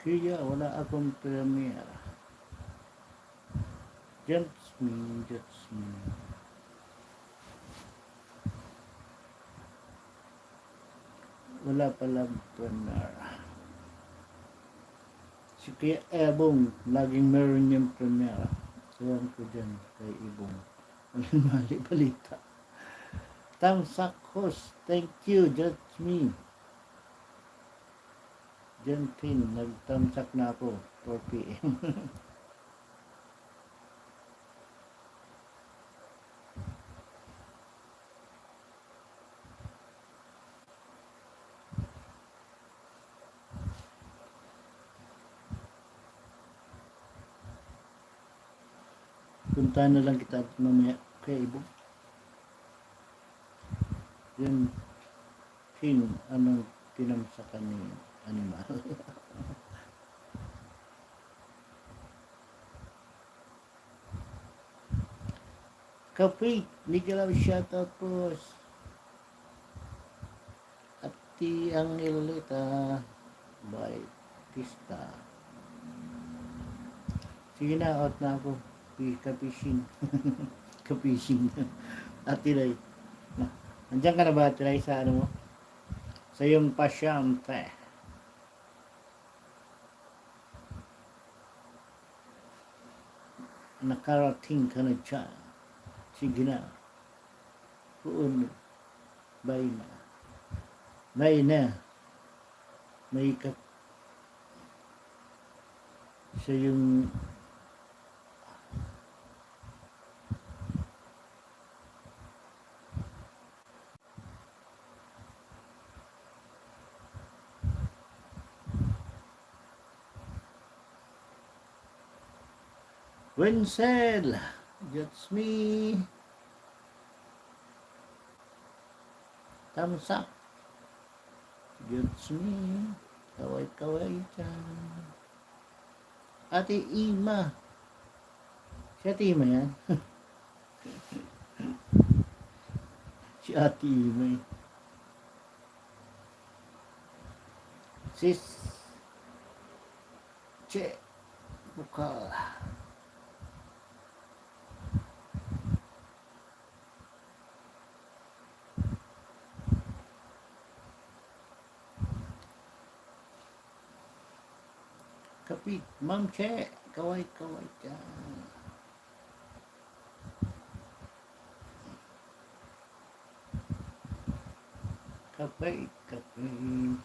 Kaya wala akong premiere. That's me. Wala palang premiere. Si Kuya Ebong, laging meron yung premiere. Sayan ko dyan kay Ebong. Walang mali balita. Tamsak host, thank you, that's me. Gentin, nagtamsak na ako, 4 p.m. Punta na lang kita mamaya kay Ebong. Yan, anong tinamsakan ni animal. Kapit, Nicolau shoutout po. At ti Angelita Bautista. Sige na, out na ako. Kapising. Kapising. At Tilay. Nandiyan ka na ba, Tilay, sa ano mo? Sa iyong pasyante. Nakarating ka na dyan. Sige na. Puun. Bay na. Bay na. May sa yung Wenzel, that's me. Thumbs up. That's me. Kaway-kaway dyan. Ate Ima. Si Ate Ima yan. Si Ate Ima. Sis. Che. Bukal. Kapit, Ma'am Che, kaway-kaway dyan. Kapit, kapit.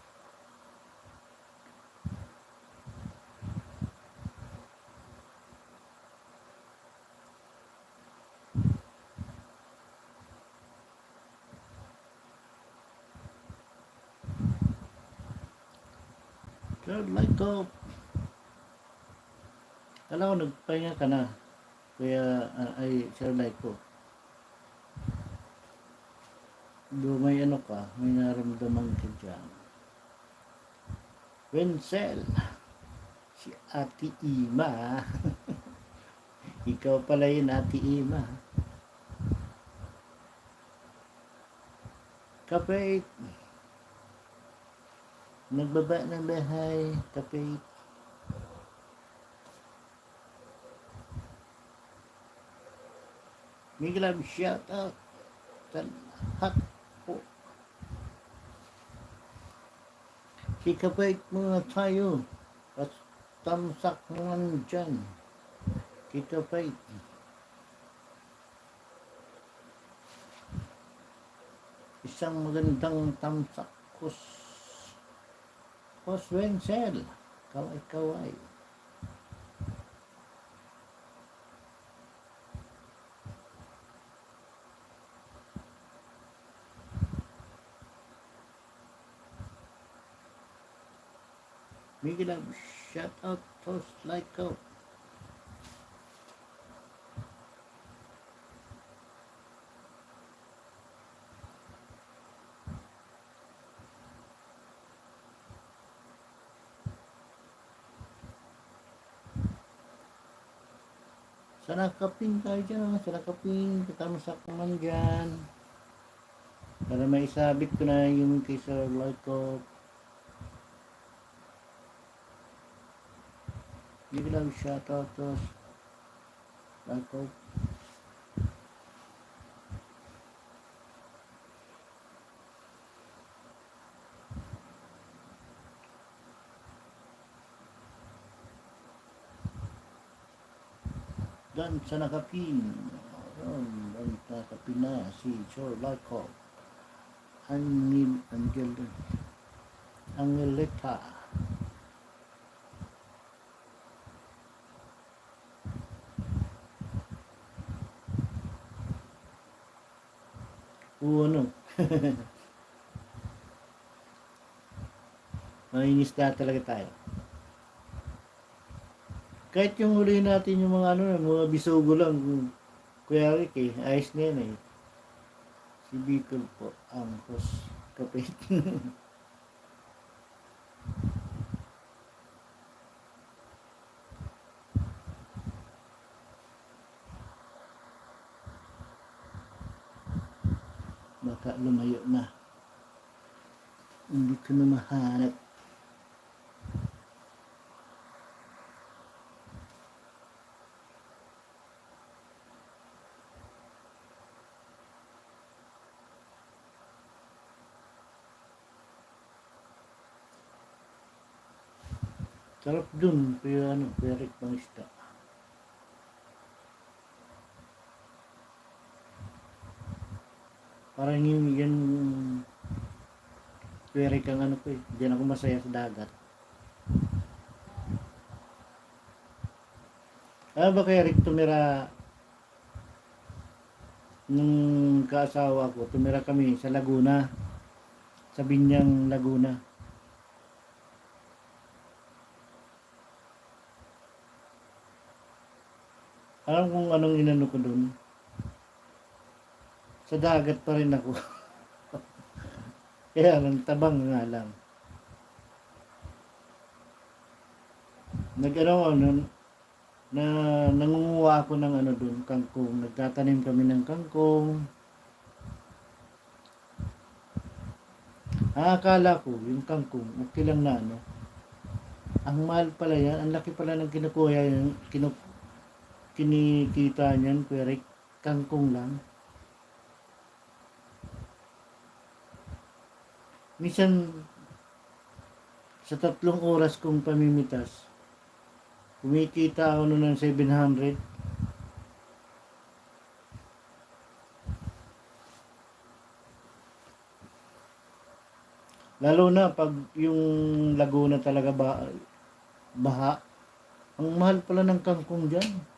Third light up. Kala ko nagpahinga ka na. Kaya ay share like ko. Do may ano ka, may naramdaman ka dyan. Wenzel. Si Ate Ima. Ikaw pala yun, Ate Ima. Kapit. Nagbaba ng bahay. Kapit. Miguel, shout out sa lahat po. Kikapait muna tayo at tamsak naman dyan. Kikapait. Isang magandang tamsak. Hos Wenzel. Kaway-kaway. Miguel, shout out toast like go. Sana kaping tayo dyan, sana kaping, katamsak naman dyan. Para may isabit ko na yung kay Sir Lycop. Biglang shoutout to Lycop. Dan sa nakapin. Dan sa nakapin na si Sir Lycop. Angelita. Ano? Mainis na talaga tayo. Kahit yung huli natin yung mga mga bisugo lang, Kuya Rick ayos na yan eh. Si Bicol po ang host kapit. baka lumayo na. Hindi ko na mahanap. Sarap dun, kaya ano, perik pang isda. Parang yung yan perik ang ano ko eh. Diyan ako masaya sa dagat. Ba kay Rick tumira nung kaasawa ko, tumira kami sa Laguna, sa Binyang, Laguna. Alam kung anong inano ko dun? Sa dagat pa rin ako. Kaya lang, tabang nga lang. Na nangunguha ako ng ano dun, kangkong. Nagtatanim kami ng kangkong. Akala ko, yung kangkong, okay lang na ano. Ang mahal pala yan, ang laki pala ng kinukuha yan, kinikita niyan, Kuya Rick, kangkong lang. Minsan, sa 3 oras kong pamimitas, kumikita ako nun ng 700. Lalo na pag yung Laguna talaga baha. Ang mahal pala ng kangkong dyan.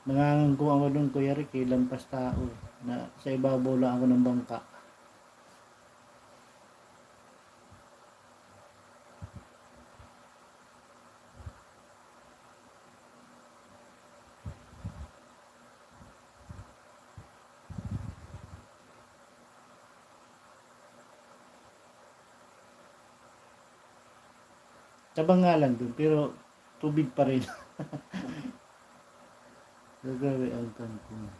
Nangangangko ako doon, Kuya Rick, lampas tao. Na sa ibabaw lang ako ng bangka. Tabang nga lang doon, pero tubig pa rin. Gagawi ang kangkong.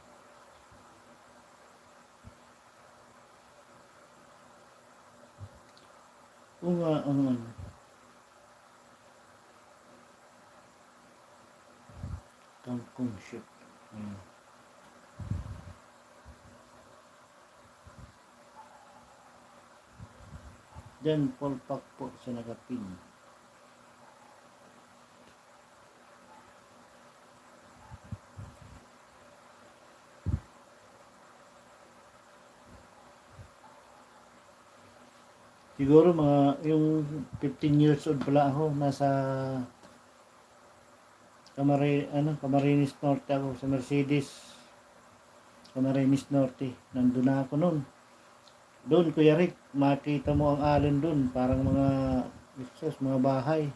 Oo nga, ang ano. Kangkong ship. Ayan. Diyan, polpak po sa nakapin. Siguro mga yung 15 years old pala ako, nasa Camarines Norte ako, sa Mercedes. Camarines Norte. Nandun na ako noon. Doon, Kuya Rick, makita mo ang alon doon, parang mga bahay.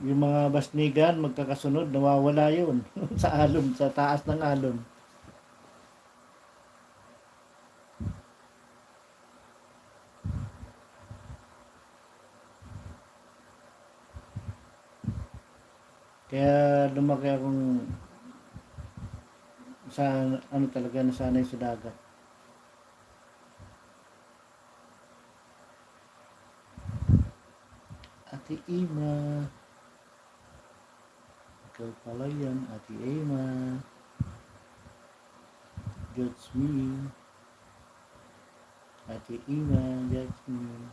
Yung mga basnigan, magkakasunod, nawawala yun sa alon, sa taas ng alon. Kaya lumaki akong sa ano talaga, nasanay sa dagat. Ate Ima, ikaw pala yan, Ate Ima. That's me. Ate Ima, that's me.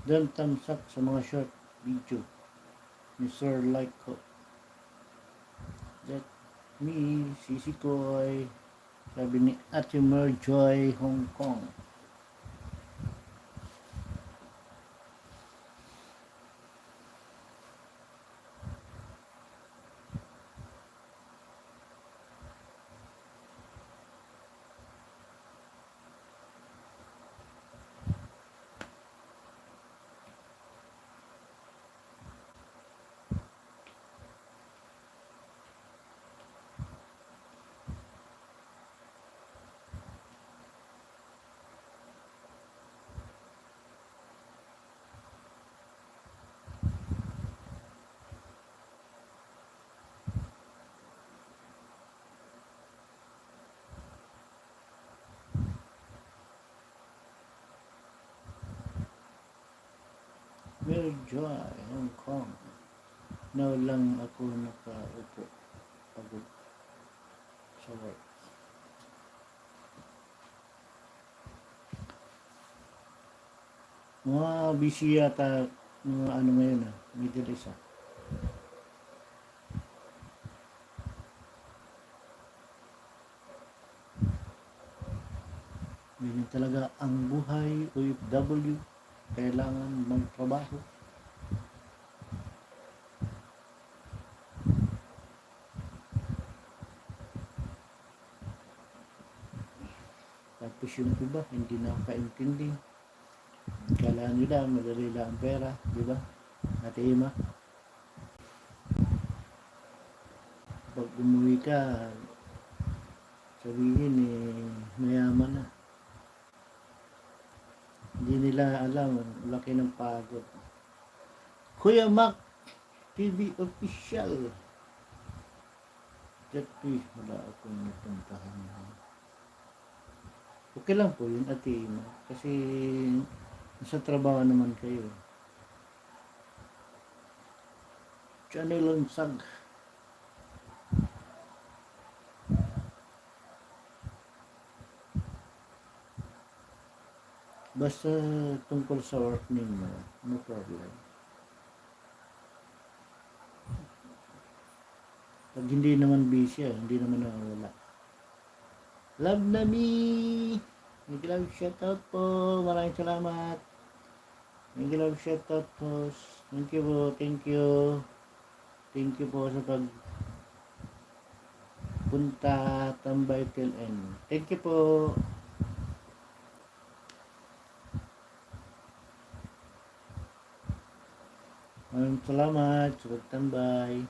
Don't thumbs up sa mga short video ni Sir Like ko. That me, Sisi Koy, sabi ni Ate Merjoy, Hong Kong. Medyo Hong Kong. Now lang ako nakaupo. Pagod sa work. Mga busy yata mga ano ngayon Middle East Ganyan talaga ang buhay OFW. Kailangan magtrabaho. Tapos yung iba, hindi nakakaintindi. Kailangan nila, madali lang ang pera. Di ba? Ate Ima, pag umuwi ka, sabihin mayaman na. Hindi nila alam, laki ng pagod. Kuya Mac TV official. That please, wala akong napuntahan. Okay lang po yun, Ate Ima. Kasi nasa trabaho naman kayo. Channel on Sag. Basta tungkol sa work ninyo, no problem. Pag hindi naman busy, hindi naman nawawala. Love na me! Miguel Love shoutout po. Maraming salamat. Miguel Love shoutout po. Thank you po. Thank you. Thank you po sa pagpunta tambay till end. Thank you po. Maraming salamat sa pagtambay.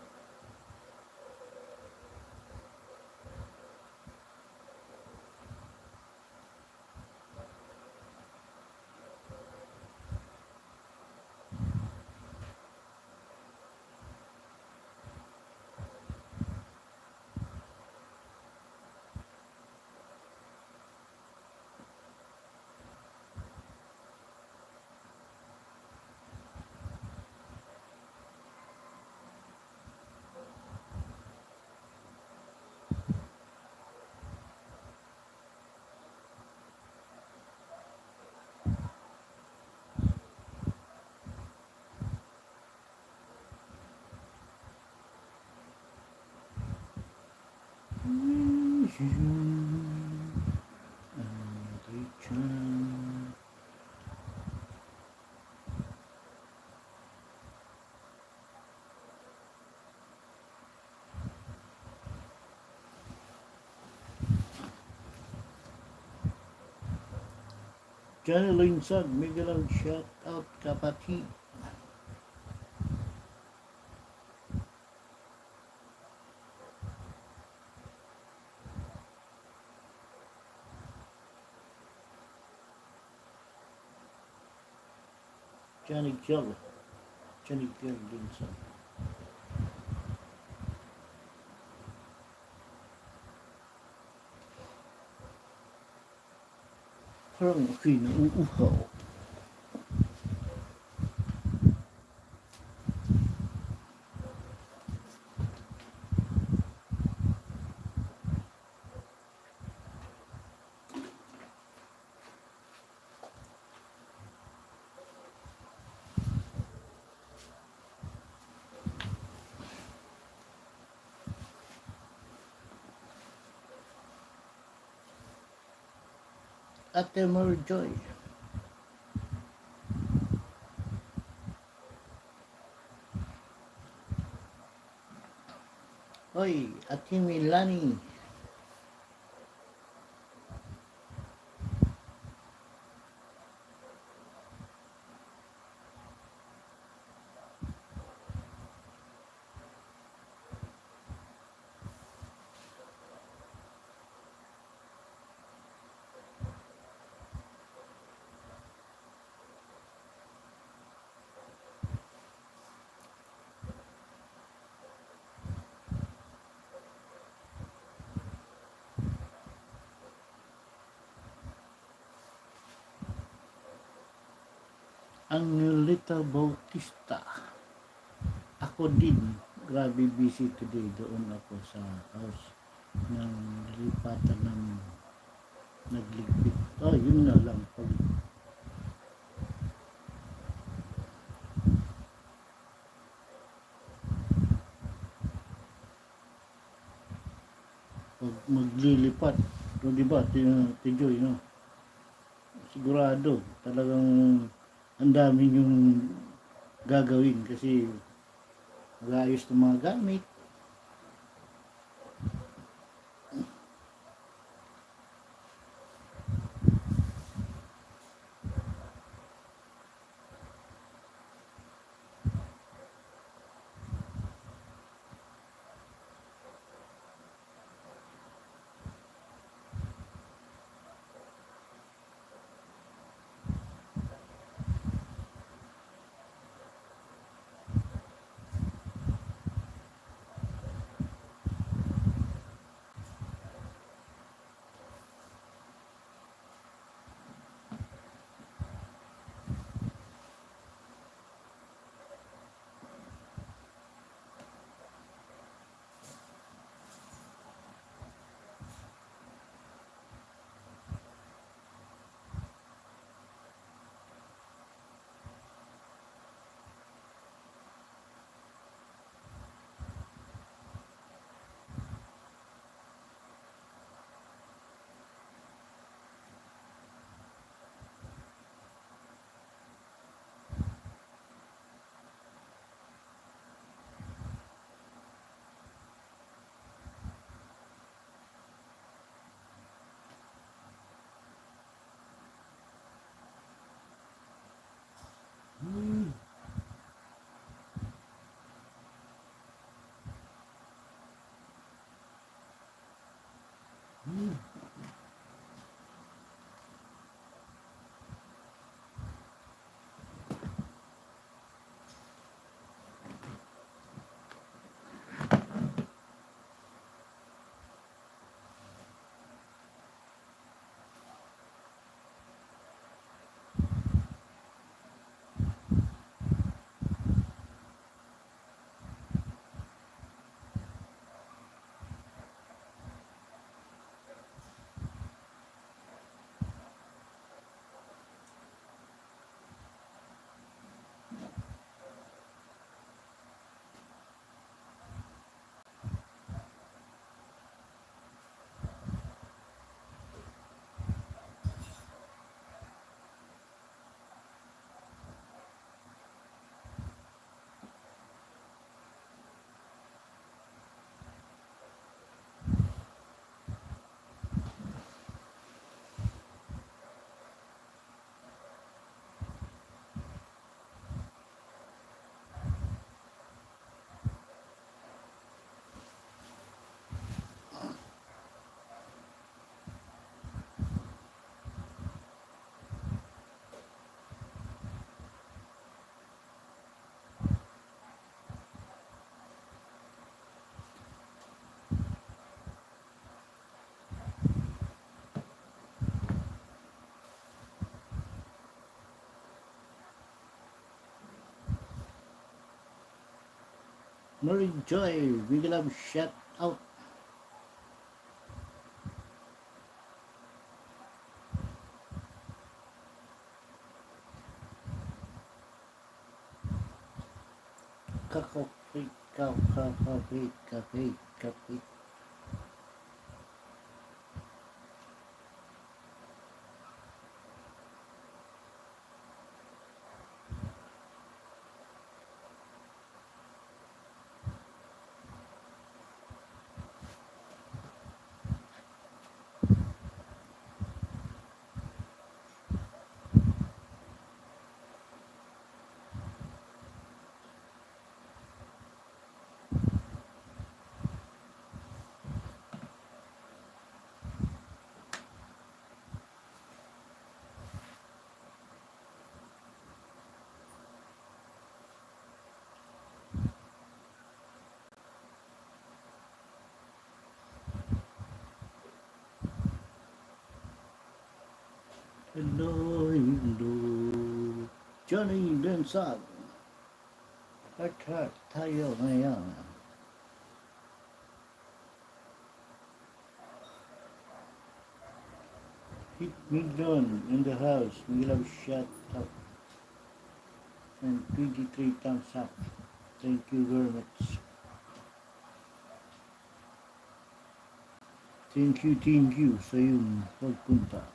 Johnny Linsag, Miguel ang shout out kapatid. Johnny Linsag Linsag. Parang ako'y nauuhaw. Ate Marjoy. Hoy, Ate Milani. Ang Little Bautista. Ako din, grabe busy today. Doon ako sa house ng lipatan ng nagligpit. Oh, yun na lang. Pag maglilipat, so, di ba, Joy, no? Sigurado, talagang ang dami yung gagawin kasi mag-aayos ng mga gamit. Mary Joy, big love shout out. Kakopit, kakapit, kapit, kapit. Hello, hello. Johnny Benson. Heart tayo ngayon. Hit million in the house. We love shut up. And 23 thumbs up. Thank you very much. Thank you sa iyong pagpunta.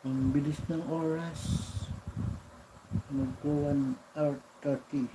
Ang bilis ng oras. Magpo 1 hour 30.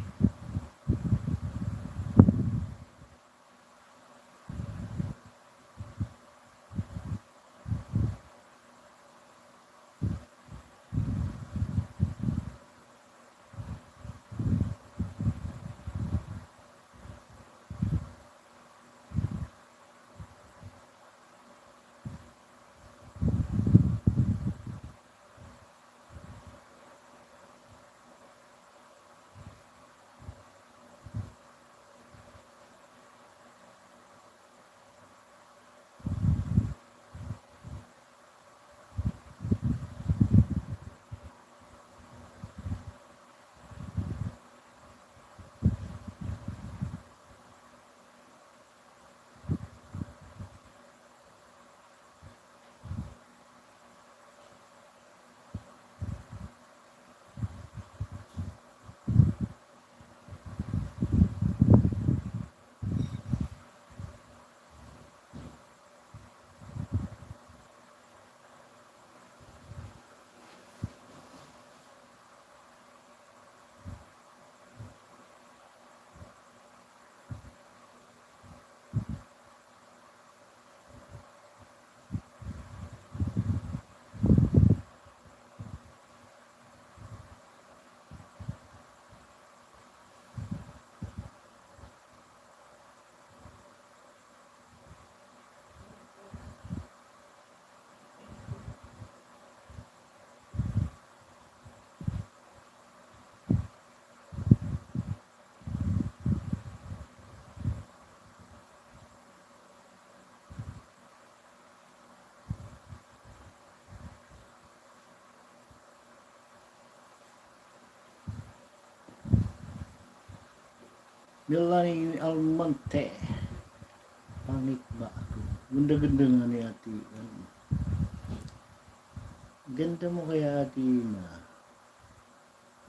Melanie Almonte. Pangit ba ako? Ganda-ganda nga ni ate. Ganda mo kaya ate na.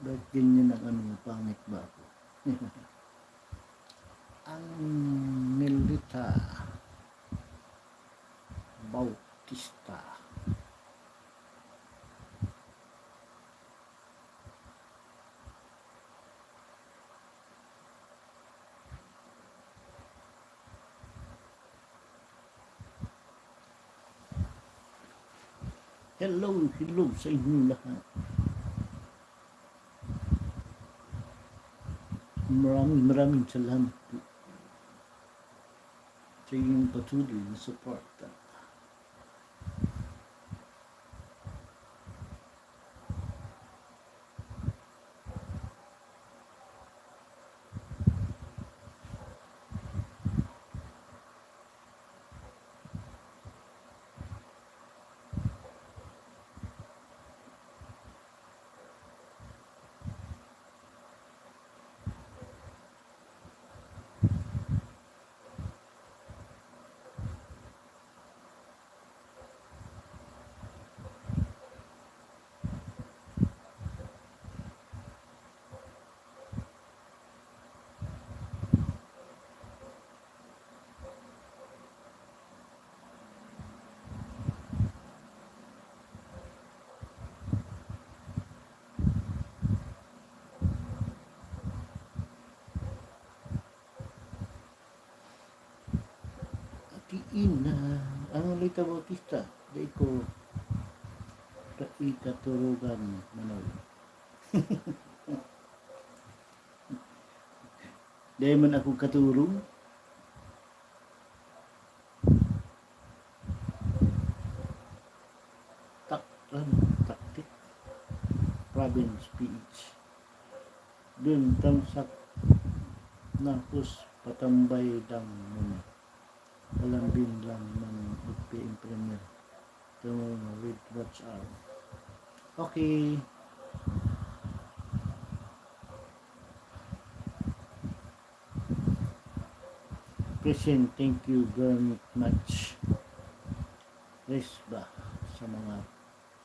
Ba't ganyan ang ano mo? Pangit ba ako? Ang Melita Bautista. Hello, hello sa inyo lahat. Maraming salamat po sa inyong patuloy na suporta. Ina, ang Lita Bautista, di ko ikaturugan manoy. Dahil man ako katurong, taktik, province PH. Dun tamsak napos patambay lang muna. Palambing lang ng UPM Premier. Ito with watch out. Okay. Present, thank you very much. Rest ba sa mga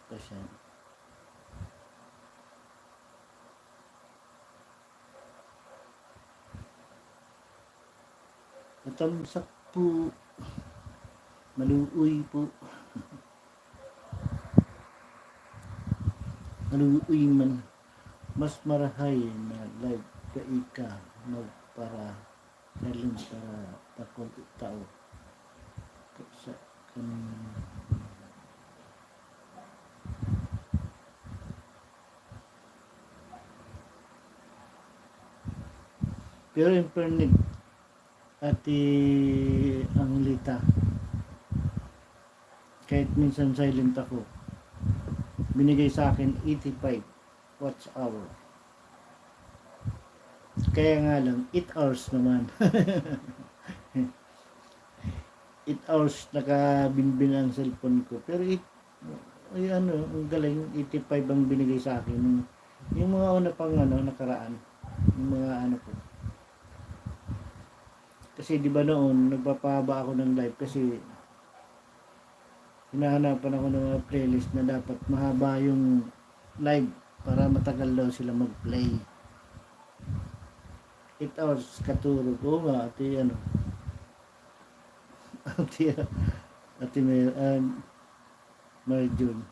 present. Natamsak po, maluoy po. Maluoy man, mas marahay na live ka ika magpara galing para takol tao sa pero internet ati ang Lita, kahit minsan silent ako, binigay sa akin 85 watch hour. Kaya nga lang 8 hours naman. 8 hours nakabinbin ang cellphone ko, pero ay ano, ang galing, 85 ang binigay sa akin yung mga una pang nakaraan, yung mga ko. Kasi di ba noon nagpapahaba ako ng live kasi hinahanapan ako ng mga playlist na dapat mahaba yung live para matagal daw sila mag-play. 8 hours katulog ko nga ati ati Marjun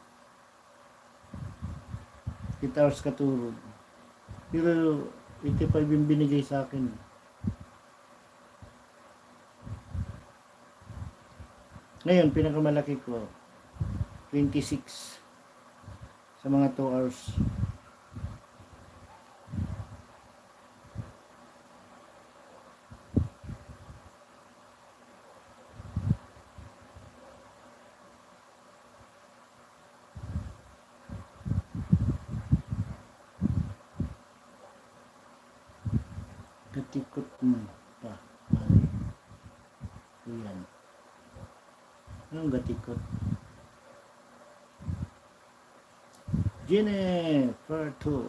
8 hours katulog, pero 85 yung binigay sa akin. Ngayon, pinakamalaki ko, 26 sa mga 2 hours. Katikot mo pa. Ayan. Anong gatikot? Jennifer 2.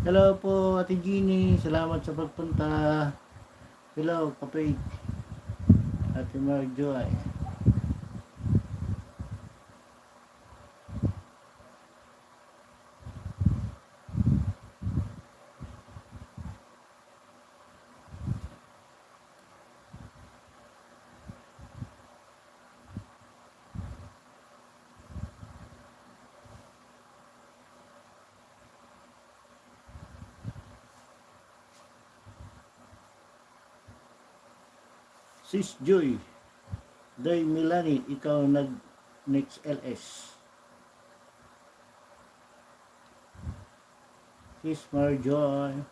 Hello po Ate Jeannie, salamat sa pagpunta. Hello Kapay Ate Marjoy. Sis Joy, Day Milani, ikaw nag next LS. Sis Marjoy,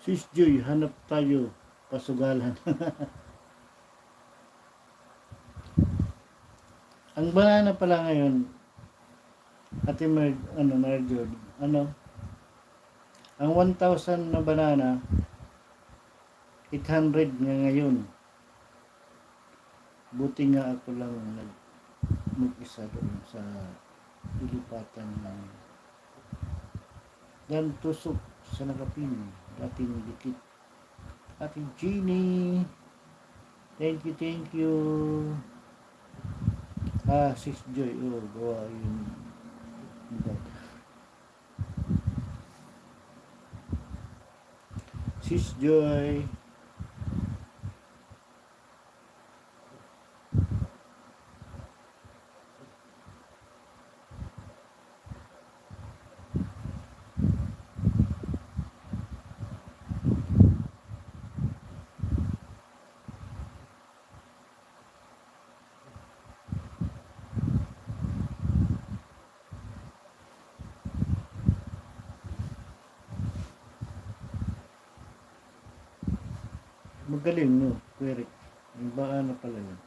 Sis Joy, hanap tayo pasugalan. Ang banana pala ngayon, Ate Marjorie, ang 1,000 na banana, 800 nga ngayon. Buti nga ako lang mag-isa doon sa ilipatan ng dan tusok sa nakapin. Dating dikit. Ate Jeannie, thank you. Sis Joy, gawa yun. Sis Joy, magaling no, Eric. Yung baan na pala yun.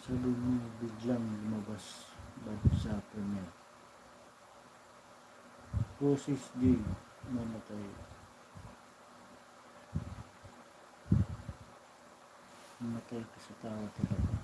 Sabi mo biglang lumabas sa niya. Sis J, mamatay. Mamatay ka sa tao talaga.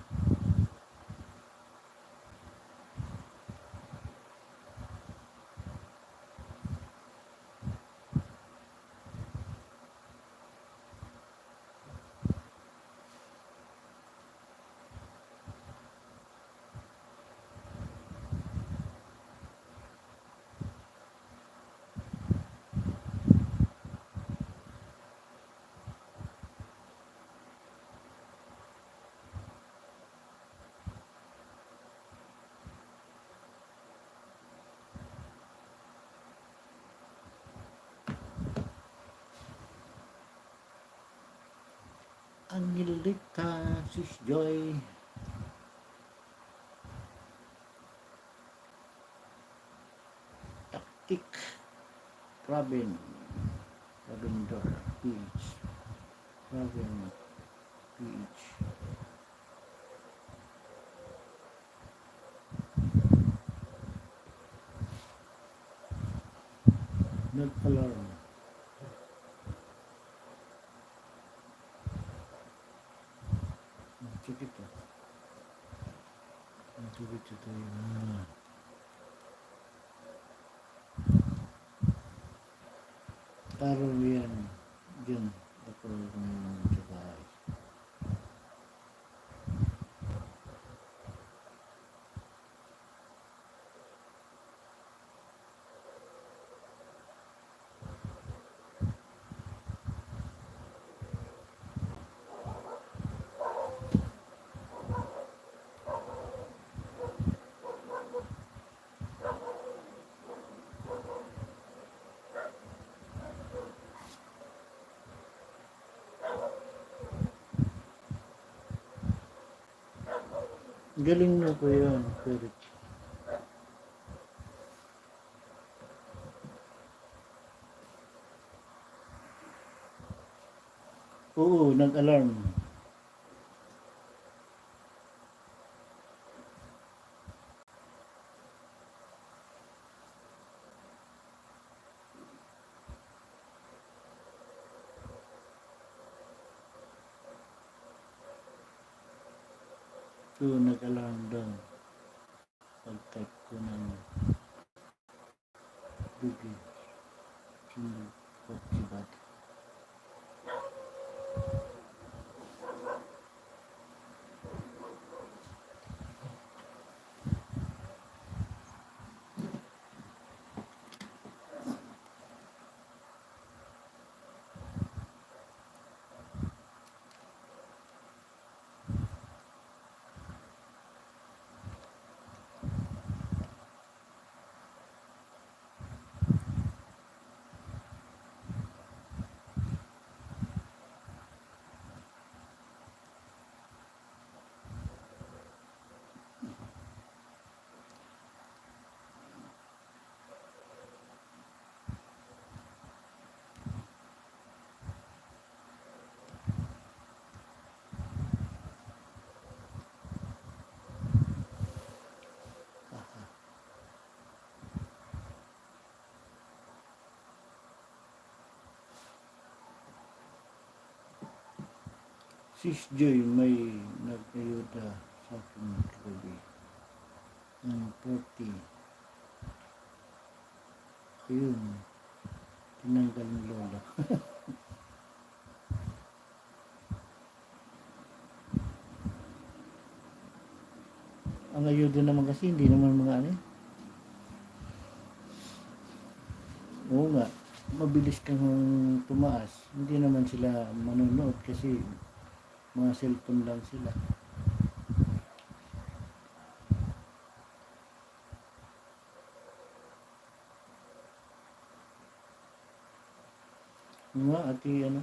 Angelita, Sis Joy, Taktik, Ravender, Peach, Nag-alarm. Check ito. Tubig ito yun. Taro yan. Diyan. Ako sa bahay. Galing mo ko yan, Eric. Oo, nag-alarm. So, nag-alarm doon. Pag-type ko ng Google. Sino ko si Bata. Sis Joy may nag-ayuda sa akin kagabi. Ng 40. Ayun. Tinanggal ng lola. Ang ayuda naman kasi hindi naman mga ano. Oo nga. Mabilis kang tumaas. Hindi naman sila manonood kasi mga cellphone lang sila. Nga, ati ano.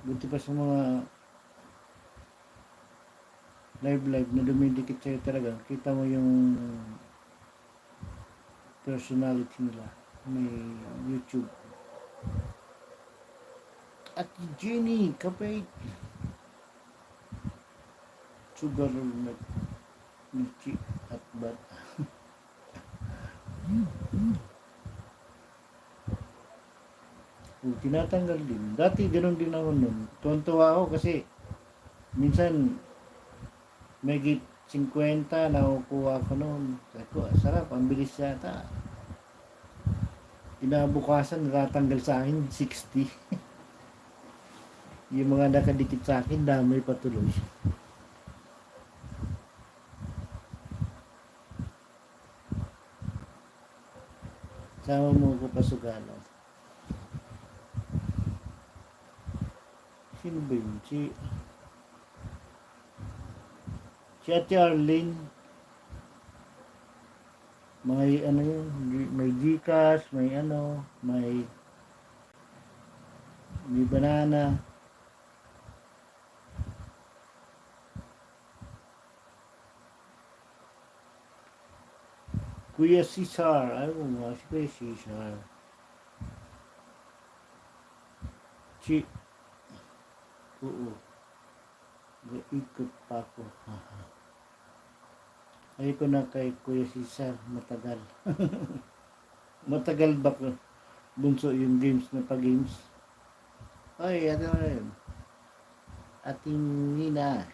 Buti pa sa mga live na dumidikit sa'yo talaga. Kita mo yung personality nila. May YouTube. Ati Jenny, kapait. Sugar na chi at bat. Tinatanggal din. Dati ganun din ako nun. Tuwan-tuwa ako kasi minsan may 50 na kukuha ko noon. Sabi ko, sarap, ang bilis yata. Kinabukasan, natatanggal sa akin 60. Yung mga nakadikit sa akin, damay patuloy. Sama mo ko pasugalan. Sino ba yun? Si Ate Arlene. May ano yun, may Gcash, may ano, may banana. Kuya Cesar, ayaw mo, si Kuya Cesar. Oo. Ikot pa ako. Ayaw ko na kay Kuya Cesar, matagal. Matagal ba ko? Bunso yung games na pa-games. Ay, ano yun? Ating Nina.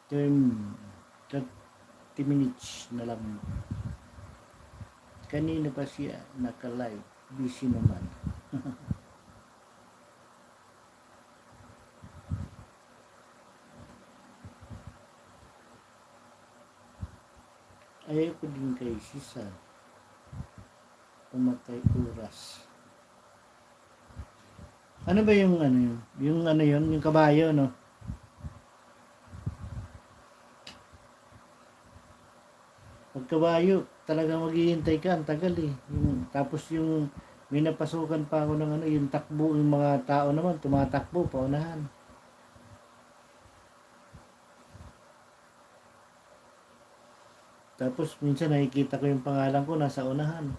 Term 30 minutes na lang. Kanina pa siya naka-live. Busy naman. Ayaw ko din kay Sisa. Pumatay oras. Ano ba yung ano yun? Yung ano yun? Yung kabayo, no? Pag kabayo, talagang maghihintay ka. Ang tagal eh. Tapos yung may napasukan pa ako ng ano, yung takbo, yung mga tao naman, tumatakbo, paunahan. Tapos minsan nakikita ko yung pangalan ko nasa unahan.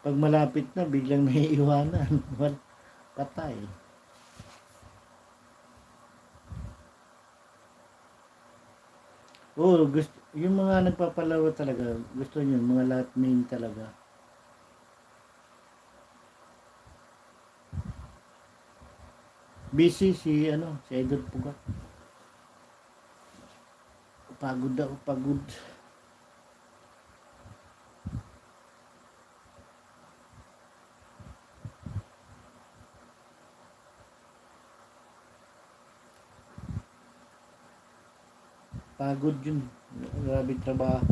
Pag malapit na, biglang naiiwanan. Patay. Oo, yung mga nagpapalaro talaga, gusto nyo, mga lahat main talaga. Busy si si Idol Pugak. Pagod daw, pagod. Pagod yun. Grabe trabaho.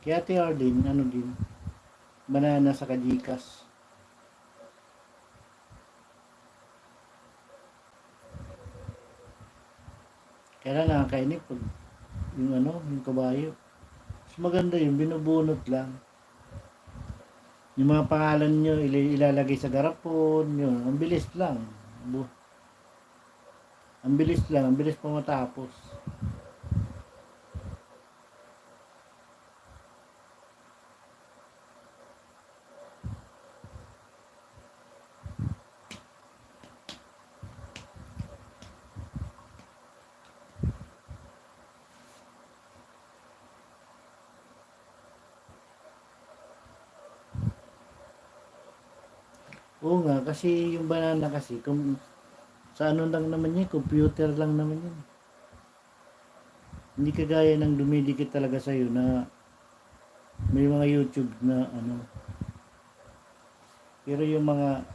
Kaya Ate Arlene, din, banana sa kajikas. Kaya lang nakakainip pag yung yung kabayo. Mas maganda yun, binubunot lang. Yung mga pangalan nyo, ilalagay sa garapon, yun. Ang bilis lang. Ang bilis lang, ang bilis pa matapos. Oo nga, kasi yung banana kasi, sa lang naman yun, computer lang naman yun. Hindi kagaya ng dumidikit talaga sa'yo na may mga YouTube na Pero yung mga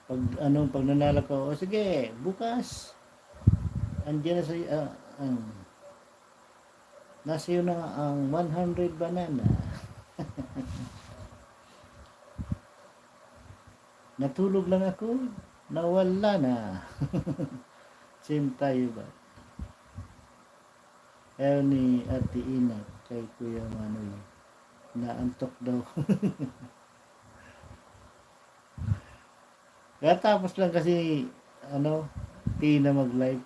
pag nanalo ka, o sige, bukas andiyan na sa nasa iyo na ang 100 banana. Natulog lang ako, nawala na. Same tayo ba? Ayaw ni Ate Ina kay Kuya Manoy. Naantok daw. Kaya tapos lang kasi Tina mag-live.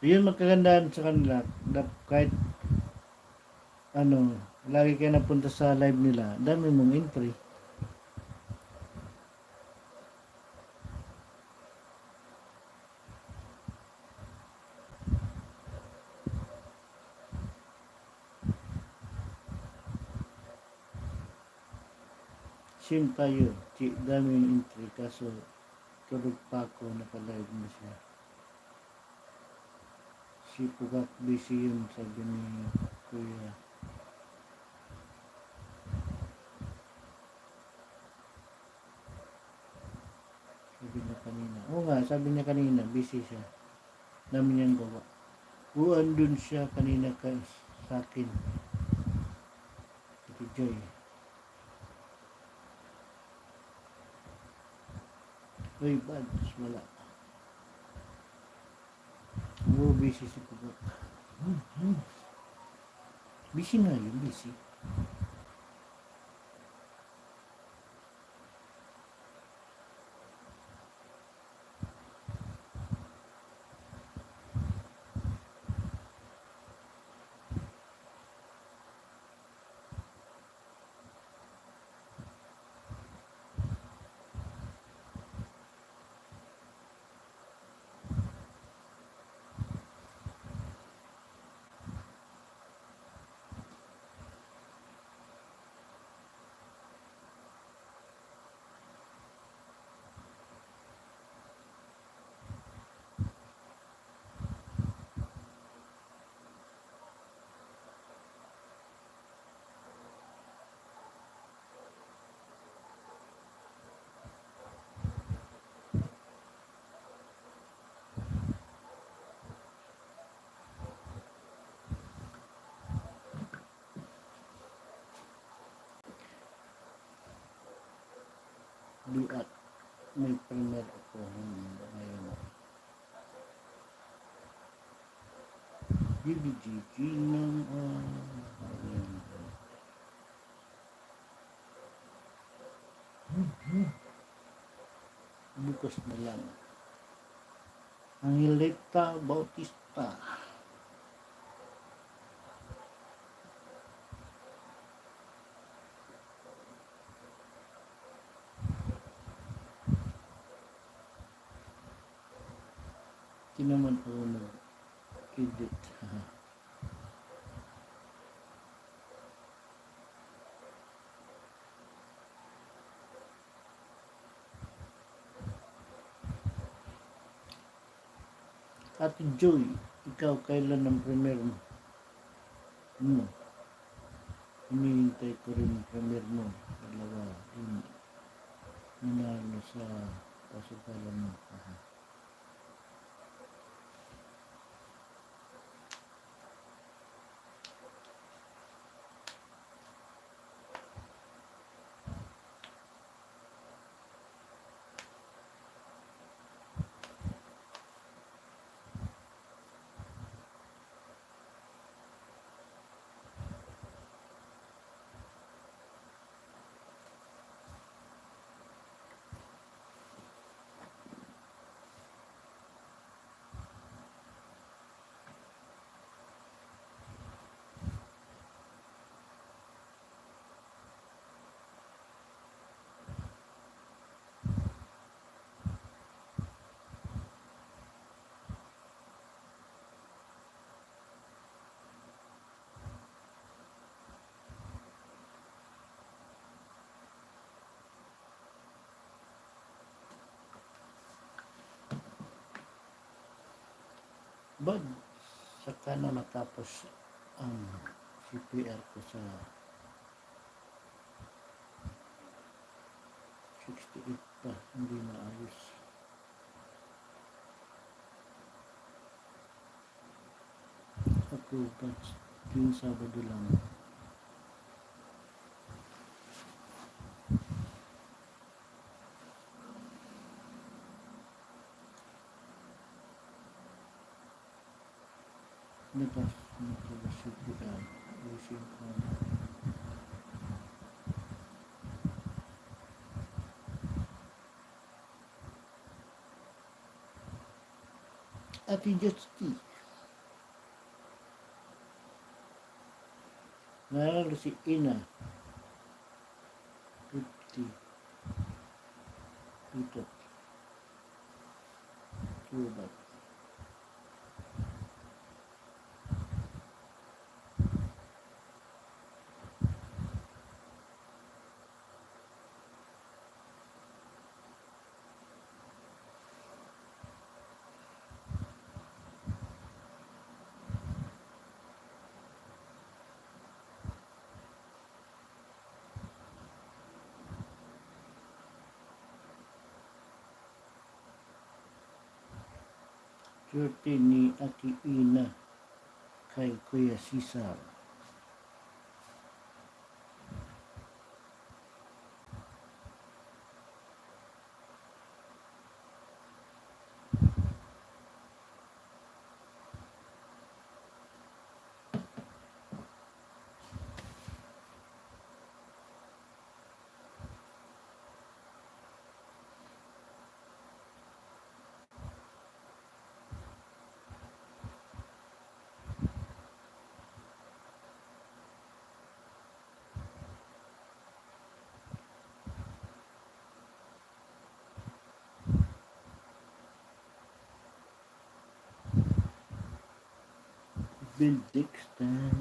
Yun magkagandahan sa kanila. Kahit lagi kayo napunta sa live nila, dami mong entry. Sim tayo, dami yung entry, kaso tulog pa ako, naka-live na siya. Si Pugak busy yun, sabi ni Kuya. Sabi niya kanina. Oo nga, sabi niya kanina, busy siya. Dami niyang gawa. Andun siya kanina sa akin. Ito Joy. Uy, bads, wala. Busy si Pugak. Busy nga yun, busy. At may primer ako ngayon. BBGG ng bukas na lang. Angelita Bautista. Hindi naman ako nag-edit. Ate Joy, ikaw kailan ang premier mo? Hinihintay ko rin ang premier mo. Dalawa, nanalo sa pasukalan mo. Bag, saka na matapos ang CPR ko sa 68 pa, hindi maayos. Ako, yung Sabado lang. CPR, using ko. Ate Jetski. Nalalo si Ina. 50. Ito. Cuba. Swerte ni Ate Ina kay Kuya Cesar. Bill Dixon.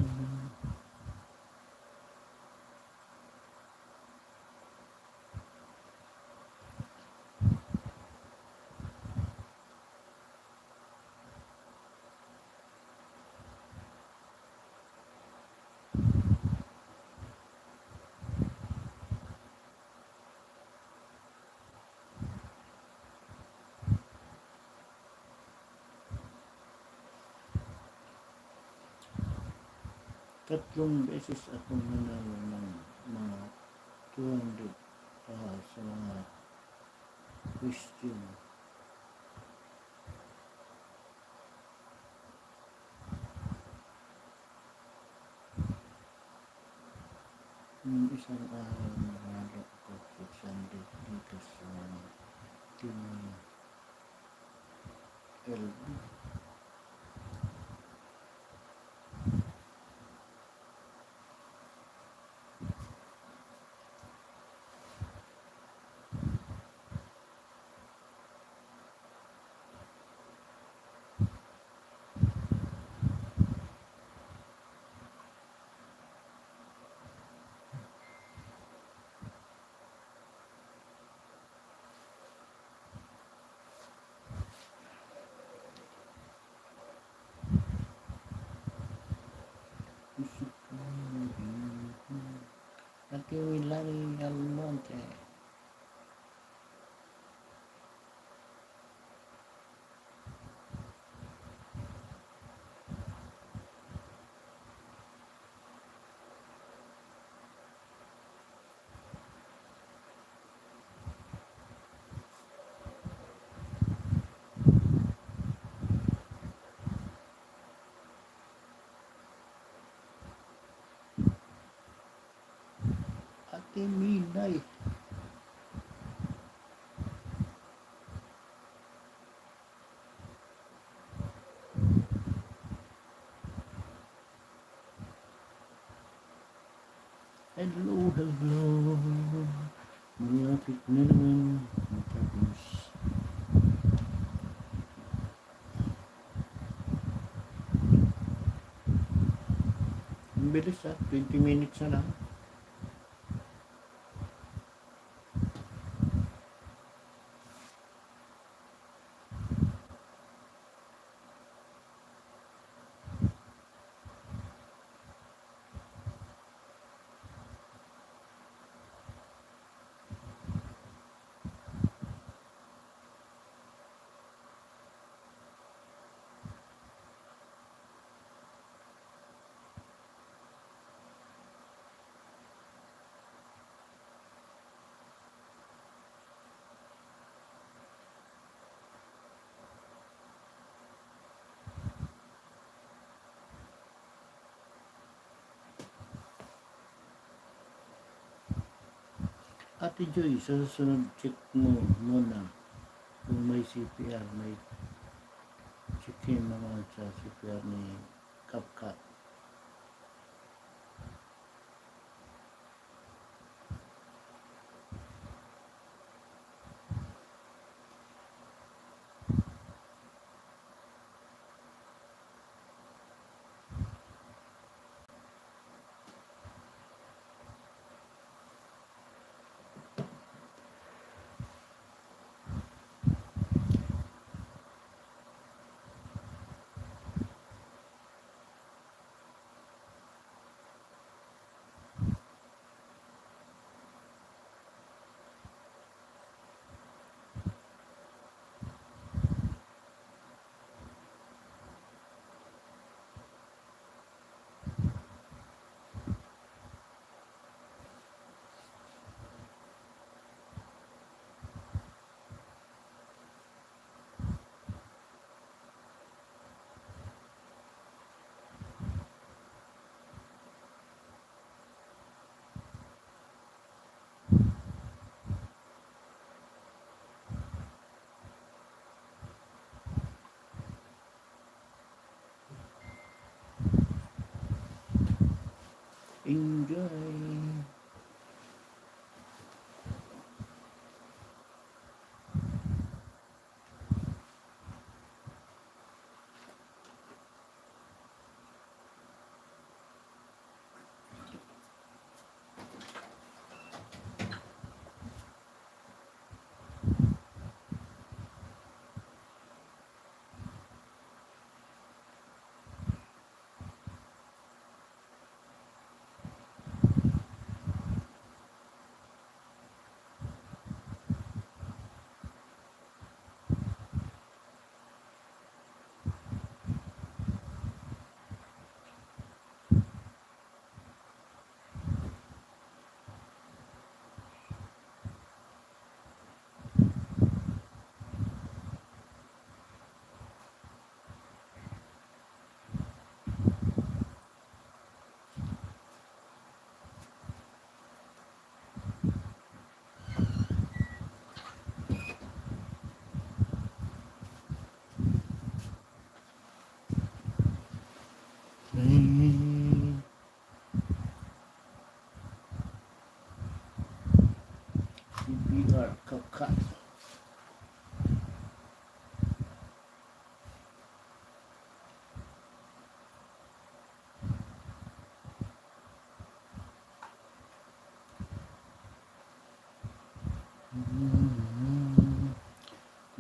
Tatlong beses akong nanalo ng mga 200 sa mga question. Nung isang araw nanalo ako 600 dito sa team LB. Aquí Milani Almonte. Ate Minay. Hello, hello. Malapit na naman matapos. Ang bilis 20 minutes na lang. Ate Joy, sa susunod check mo muna kung may CPR, may check-in naman sa CPR ni Kapkat. Enjoy!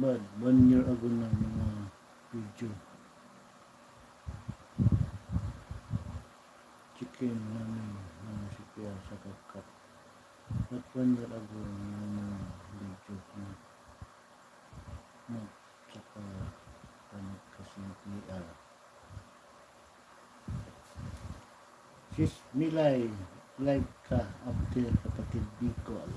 1 year ago na mga video. Chicken namin mga sikya sa kakap. But 1 year ago na mga video na saka panagkasinti Sis Milay live ka after kapatid Bicol.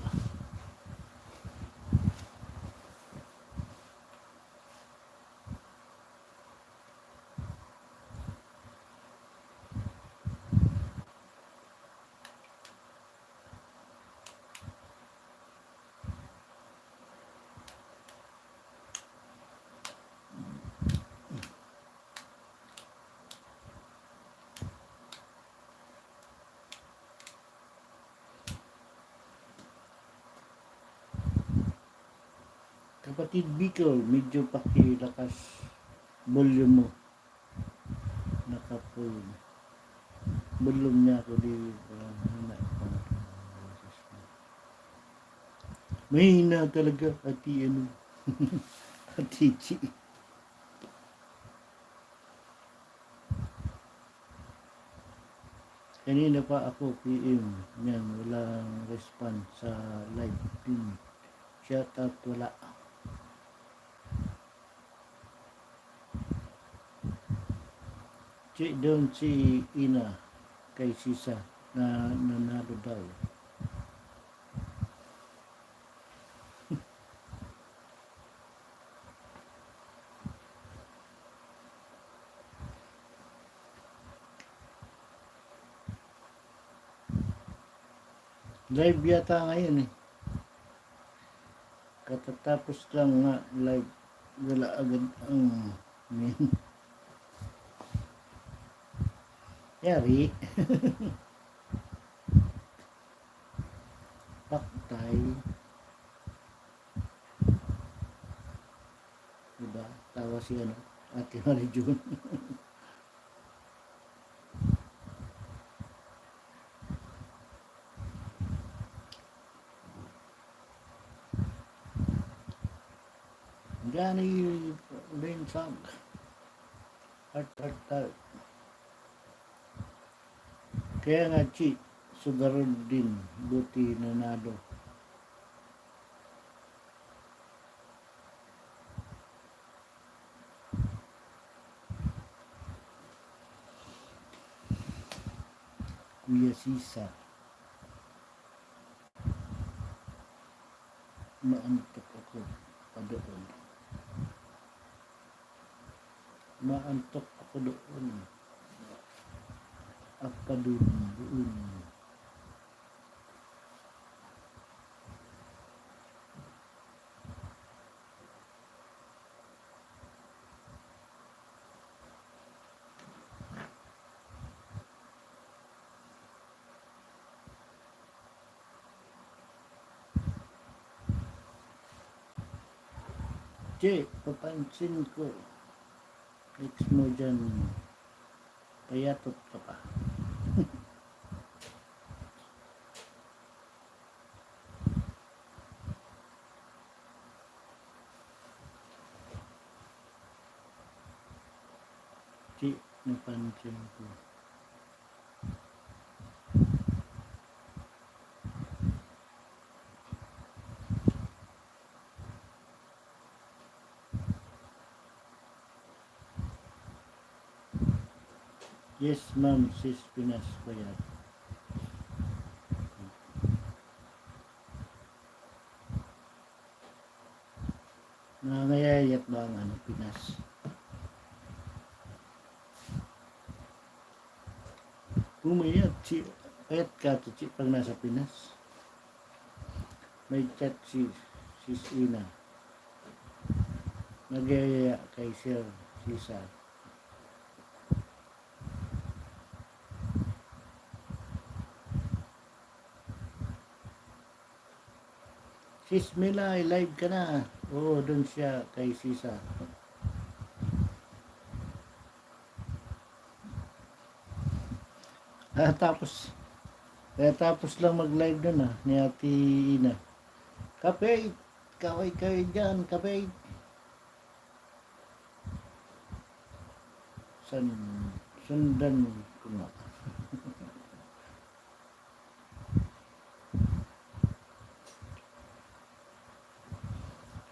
Kapatid Bicol, medyo pakilakas volume mo. Nakapull. Volume niya ako di mahina talaga ati ano. Ati Chi. Kanina pa ako PM niyan, walang response sa live pin. Shout out wala. Doon si Ina kay Sisa na nanalo daw. Live yata ngayon eh. Katatapos lang nga live, wala agad ang main. Yari. Paktay. Diba? Tawa si ano, Ate Mary June. Gani rin sag. Heart. Kaya nga Chi, sugarod din, buti nanalo. Kuya Sisa. Maantok ako pa doon. Maantok ako doon. Apa doon. Che, papansin ko. Ex mo dyan. Payatot ka pa. Che, napansin ko. Yes, ma'am, sis Pinas ko yan. Nangayayat ba ang ano, Pinas? Pumayat, payat ka to, pag nasa Pinas. May chat si Sis Ina. Nagayaya kay Sir Sisa. Sis Mila, live ka na. Oo, doon siya kay Sisa. Tapos lang mag-live doon ni Ate Ina. Kapay, kaway dyan, kapay. San, sundan ko nga.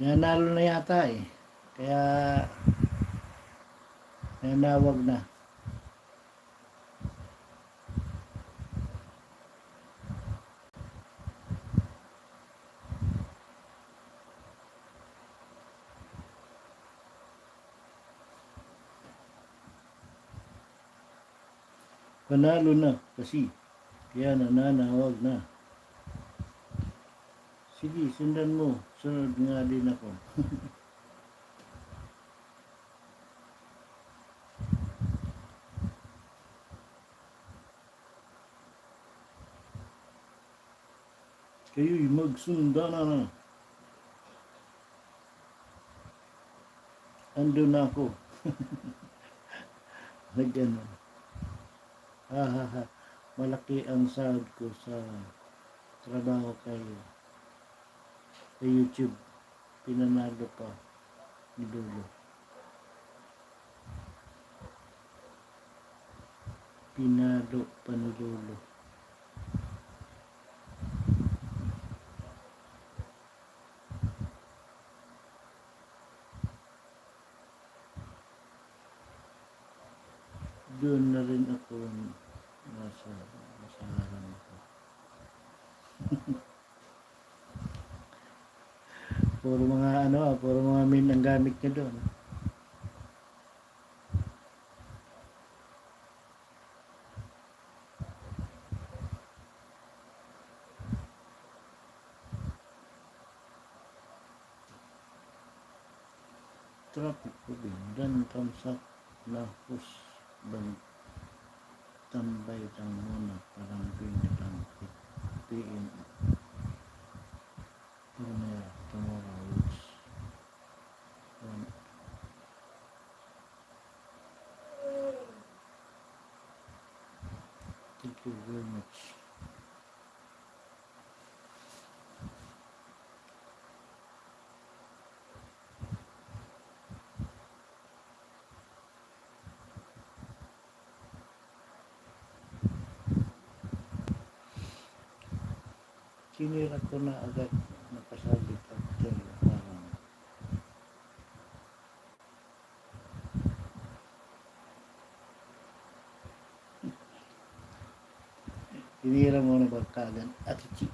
Nanalo na yata eh. Kaya nanawag na. Panalo na kasi. Kaya nananawag na. Sige, sundan mo. Sunod nga din ako. Kayo'y magsundana na. Ando na ako. Nag-ano. Ha ha ha. Malaki ang sahod ko sa trabaho kay YouTube. Pinanalo pa ni Lolo. Pinalo pa ni Lolo. Doon na rin ako masaharang ko. Puro mga puro mga min ang gamit niya doon. Traffic ko din. Dan kamsak na hus bang tambay lang muna parang binilang PM. Tomorrow is one. Thank you very much. Sinira ko na agad nakasabit after parang sinira mo na ba kaagad Ate Chi?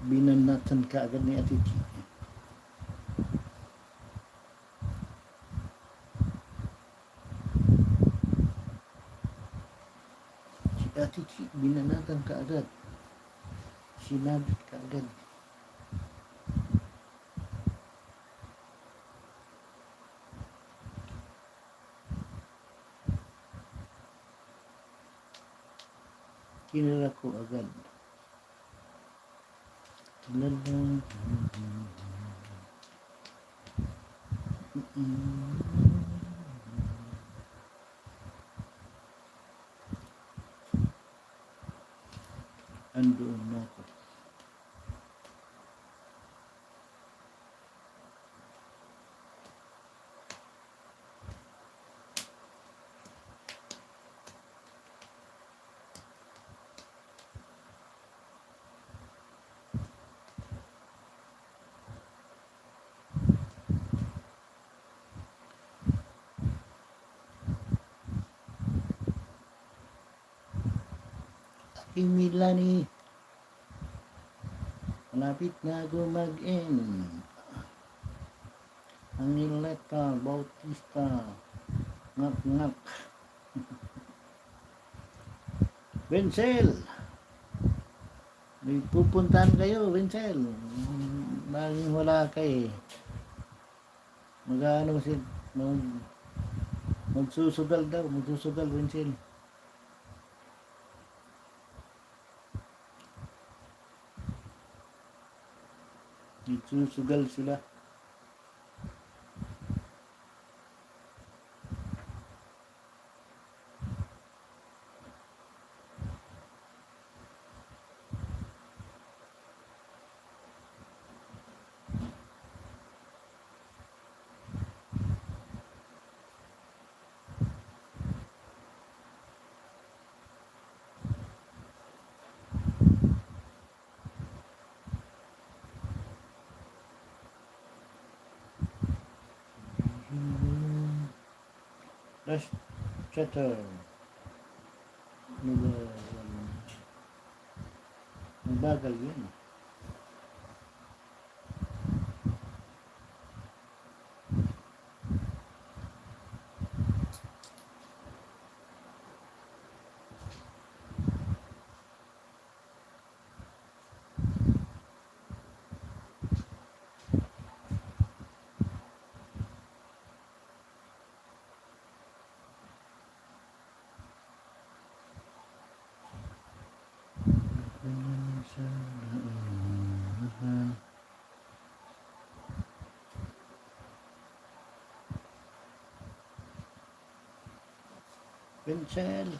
Binanatan kaagad ni Ate Chi. Si Ate Chi binanatan kaagad. Sinabit kaagad. Kinala ko agad. Lalang. Andoon na ako. Aking Milani. Malapit na gumag-end. Angeleta Bautista. Ngak-ngak. Wenzel. May pupuntahan kayo, Wenzel. Baging wala kayo. Mag-ano si magsusugal daw. Magsusugal, Wenzel. Nagsusugal sila. Last chatter. Ano ba? Ang bagal yun. Pencil.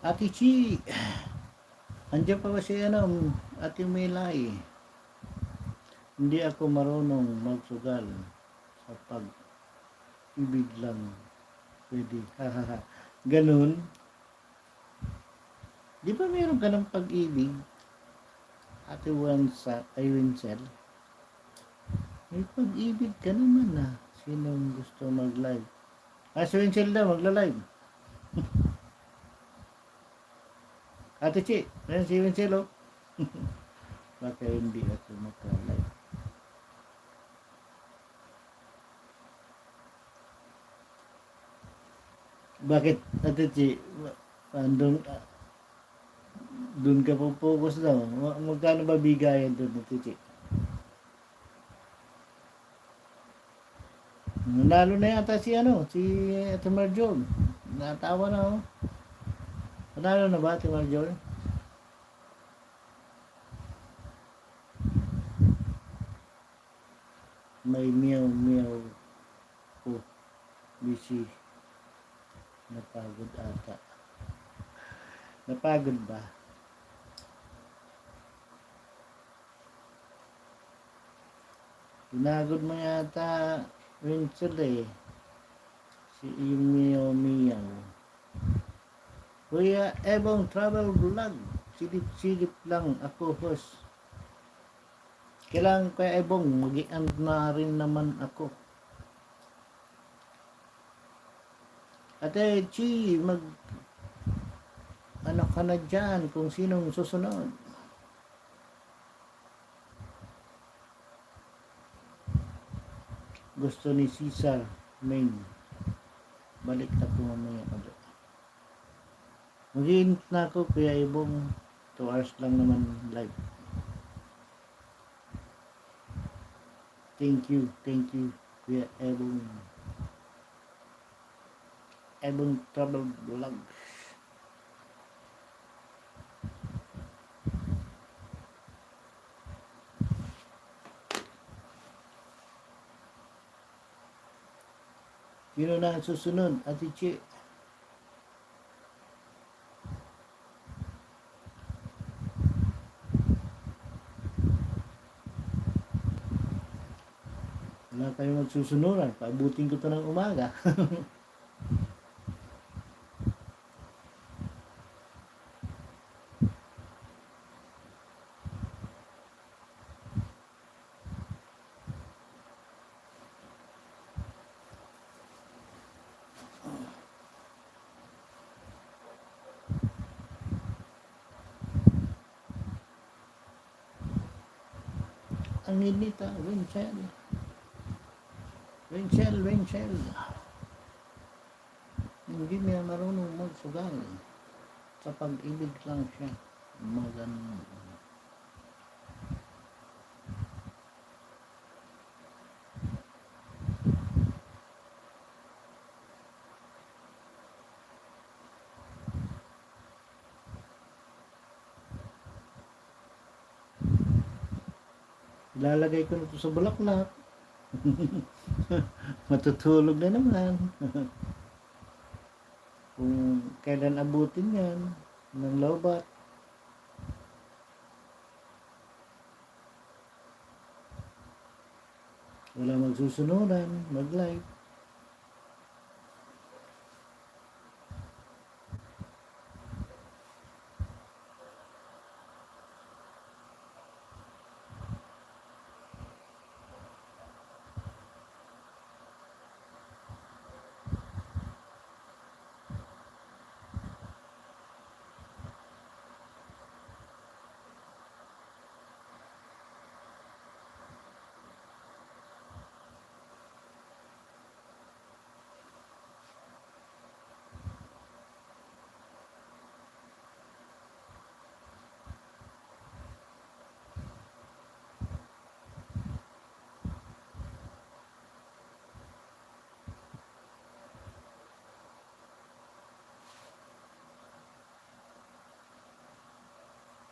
Ate Chi. Andiyan pa ba si Ate Melay? Hindi ako marunong magsugal sa pag-ibig lang. Pwede. Ganun. Di ba meron ka ng pag-ibig? Ate Winsel? May pag-ibig ka naman ah. Sinong gusto mag-live? Si Winsel daw, magla-live. Ate Chi, ayan si Winsel oh. Baka hindi ako maka-live. Bakit, Ate Chi? Doon ka po focus daw. Magkano ba bigayan doon, Ate Chi? Nanalo na yata si Ate Marjol. Natawa na oh. Nanalo na ba, Ate Marjol? May meow po. Busy. Napagod ata. Napagod ba? Pinagod mo yata Winsel eh. Si meow. Kuya Ebong Travel Vlog. Silip-silip lang ako host. Kailangan Kuya Ebong mag-i-end na rin naman ako. Ate Chi, ano ka na dyan kung sinong susunod? Gusto ni Cesar Main. Balik ako mamaya ulit. Mag-i-end na ako Kuya Ebong. 2 hours lang naman live. Thank you Kuya Ebong. Ebong Travel Vlog. Sino na ang susunod, Ate Chi? Wala kayong magsusunuran. Paabutin ko to ng umaga. Ang init ah, Winsel. Hindi niya marunong magsugal. Sa pag-ibig lang siya. Maganon. Ilalagay ko na ito sa bulaklak. Matutulog na naman. Kung kailan abutin yan ng lowbat. Wala magsusunuran, mag-live.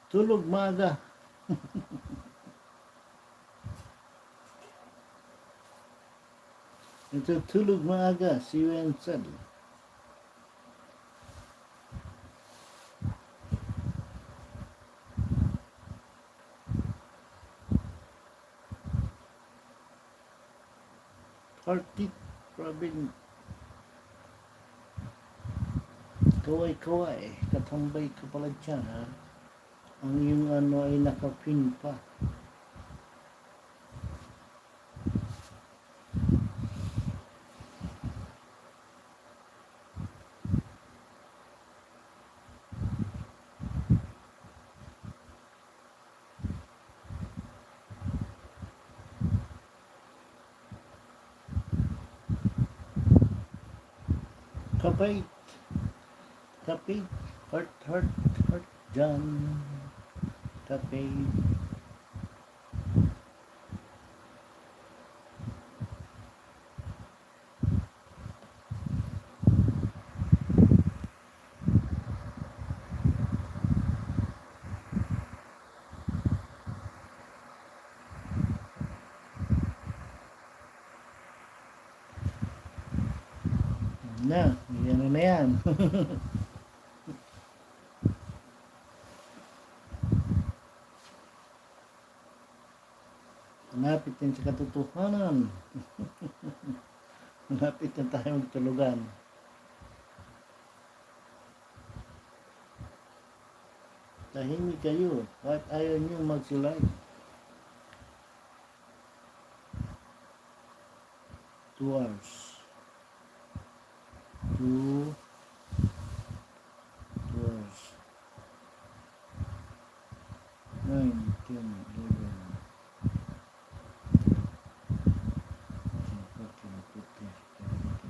Tulog maaga. Natutulog maaga si Wenzel. Kartik Robin. Kaway-kaway. Katambay ka pala dyan, ha? Ang iyong ano ay nakapin pa. Kapay. Kapay. Heart dyan. Kapay. Yan na yan. Malapit din sa katotohanan. Malapit na tayo magtulugan. Tahimik kayo at ayaw nyo mag-slide. 2 hours. 2 hours. 9, 10, 11. 14, 15, 16.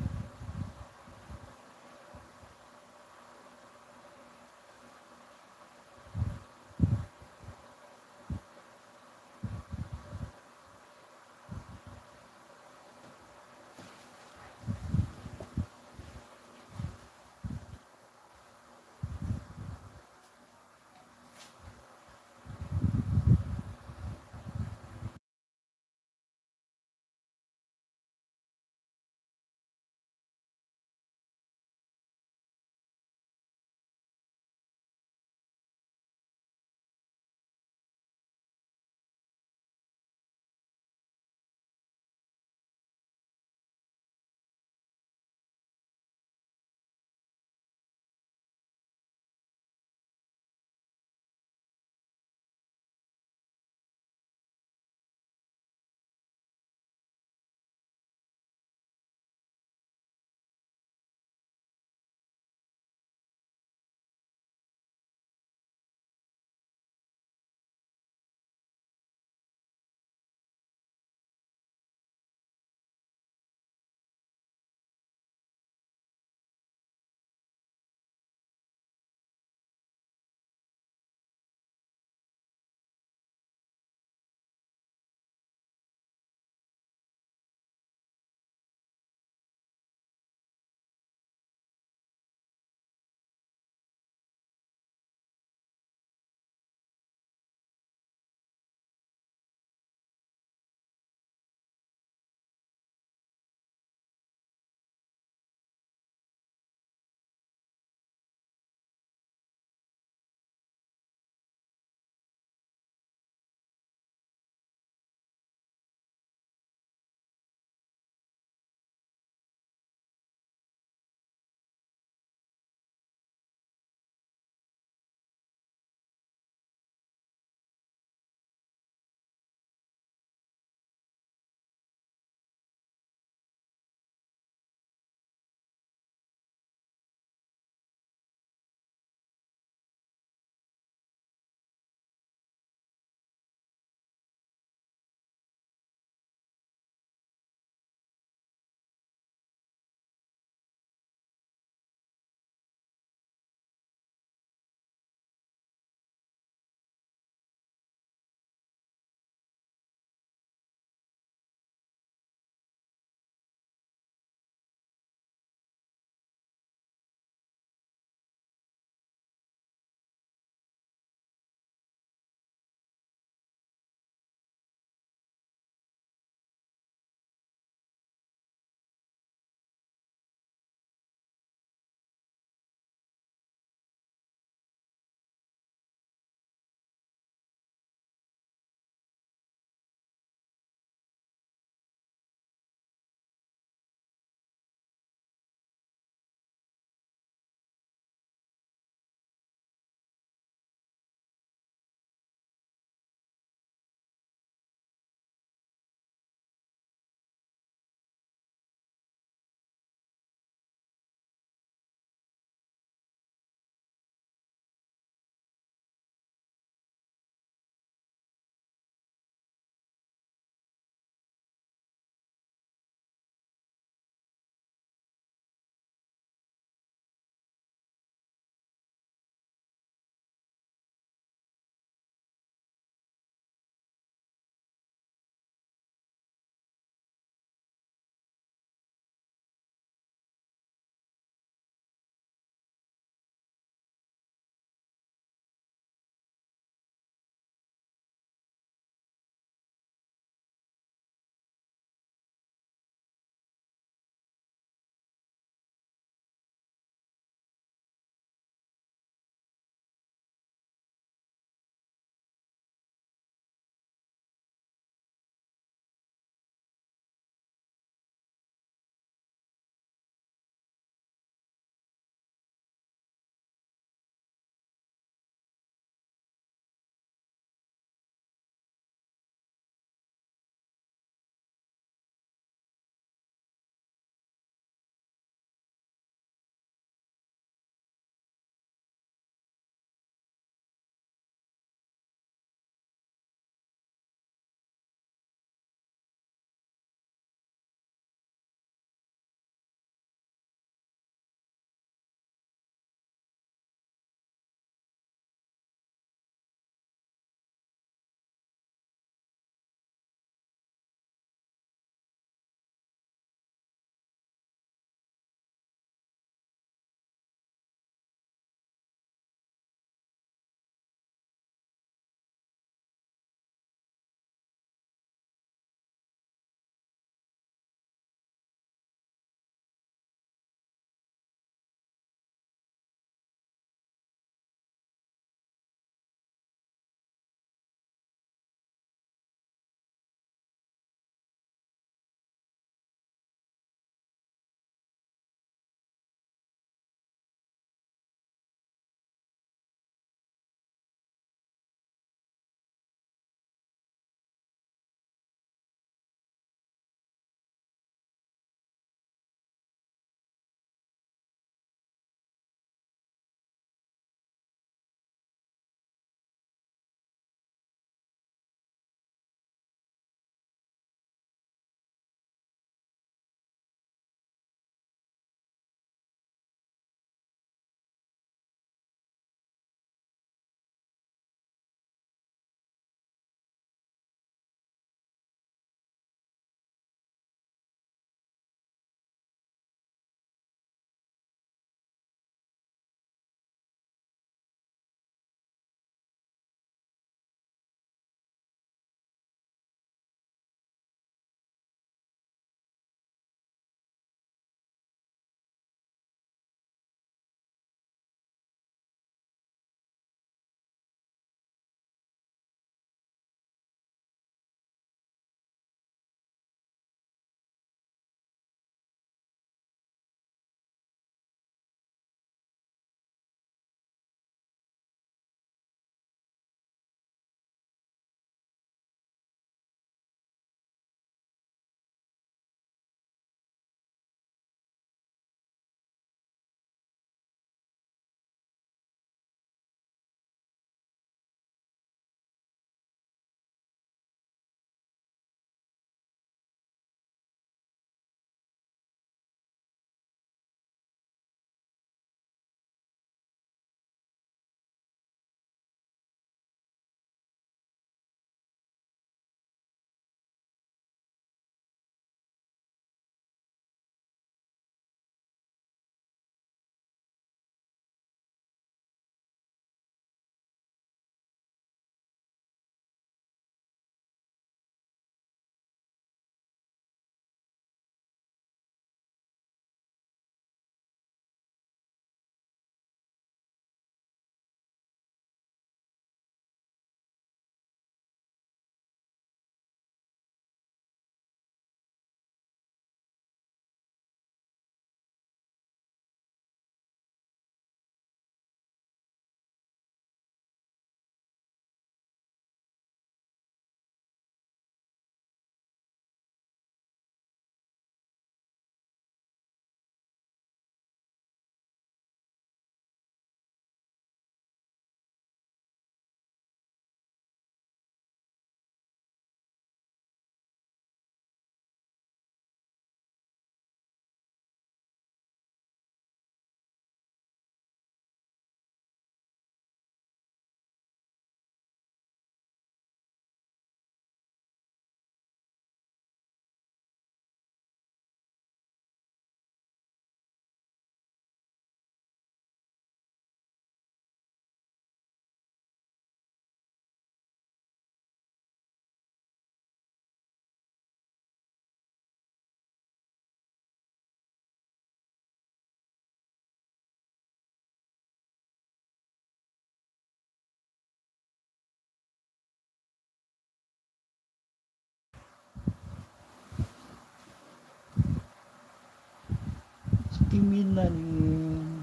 Timilanin.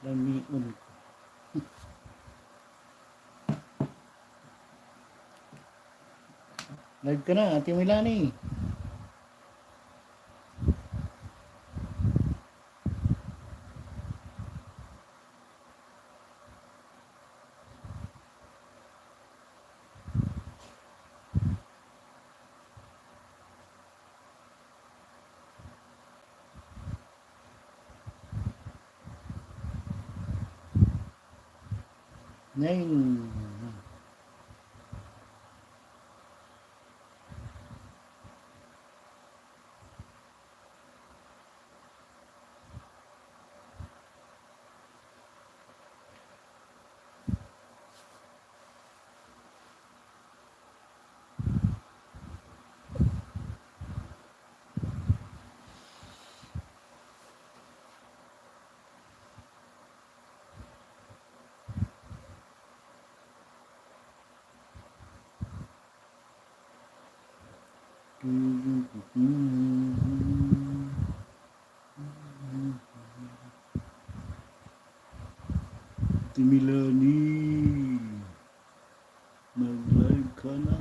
Lamiun ko. Live ka na, Ate Milani. Nine. Ate Milani. Mag-live ka na.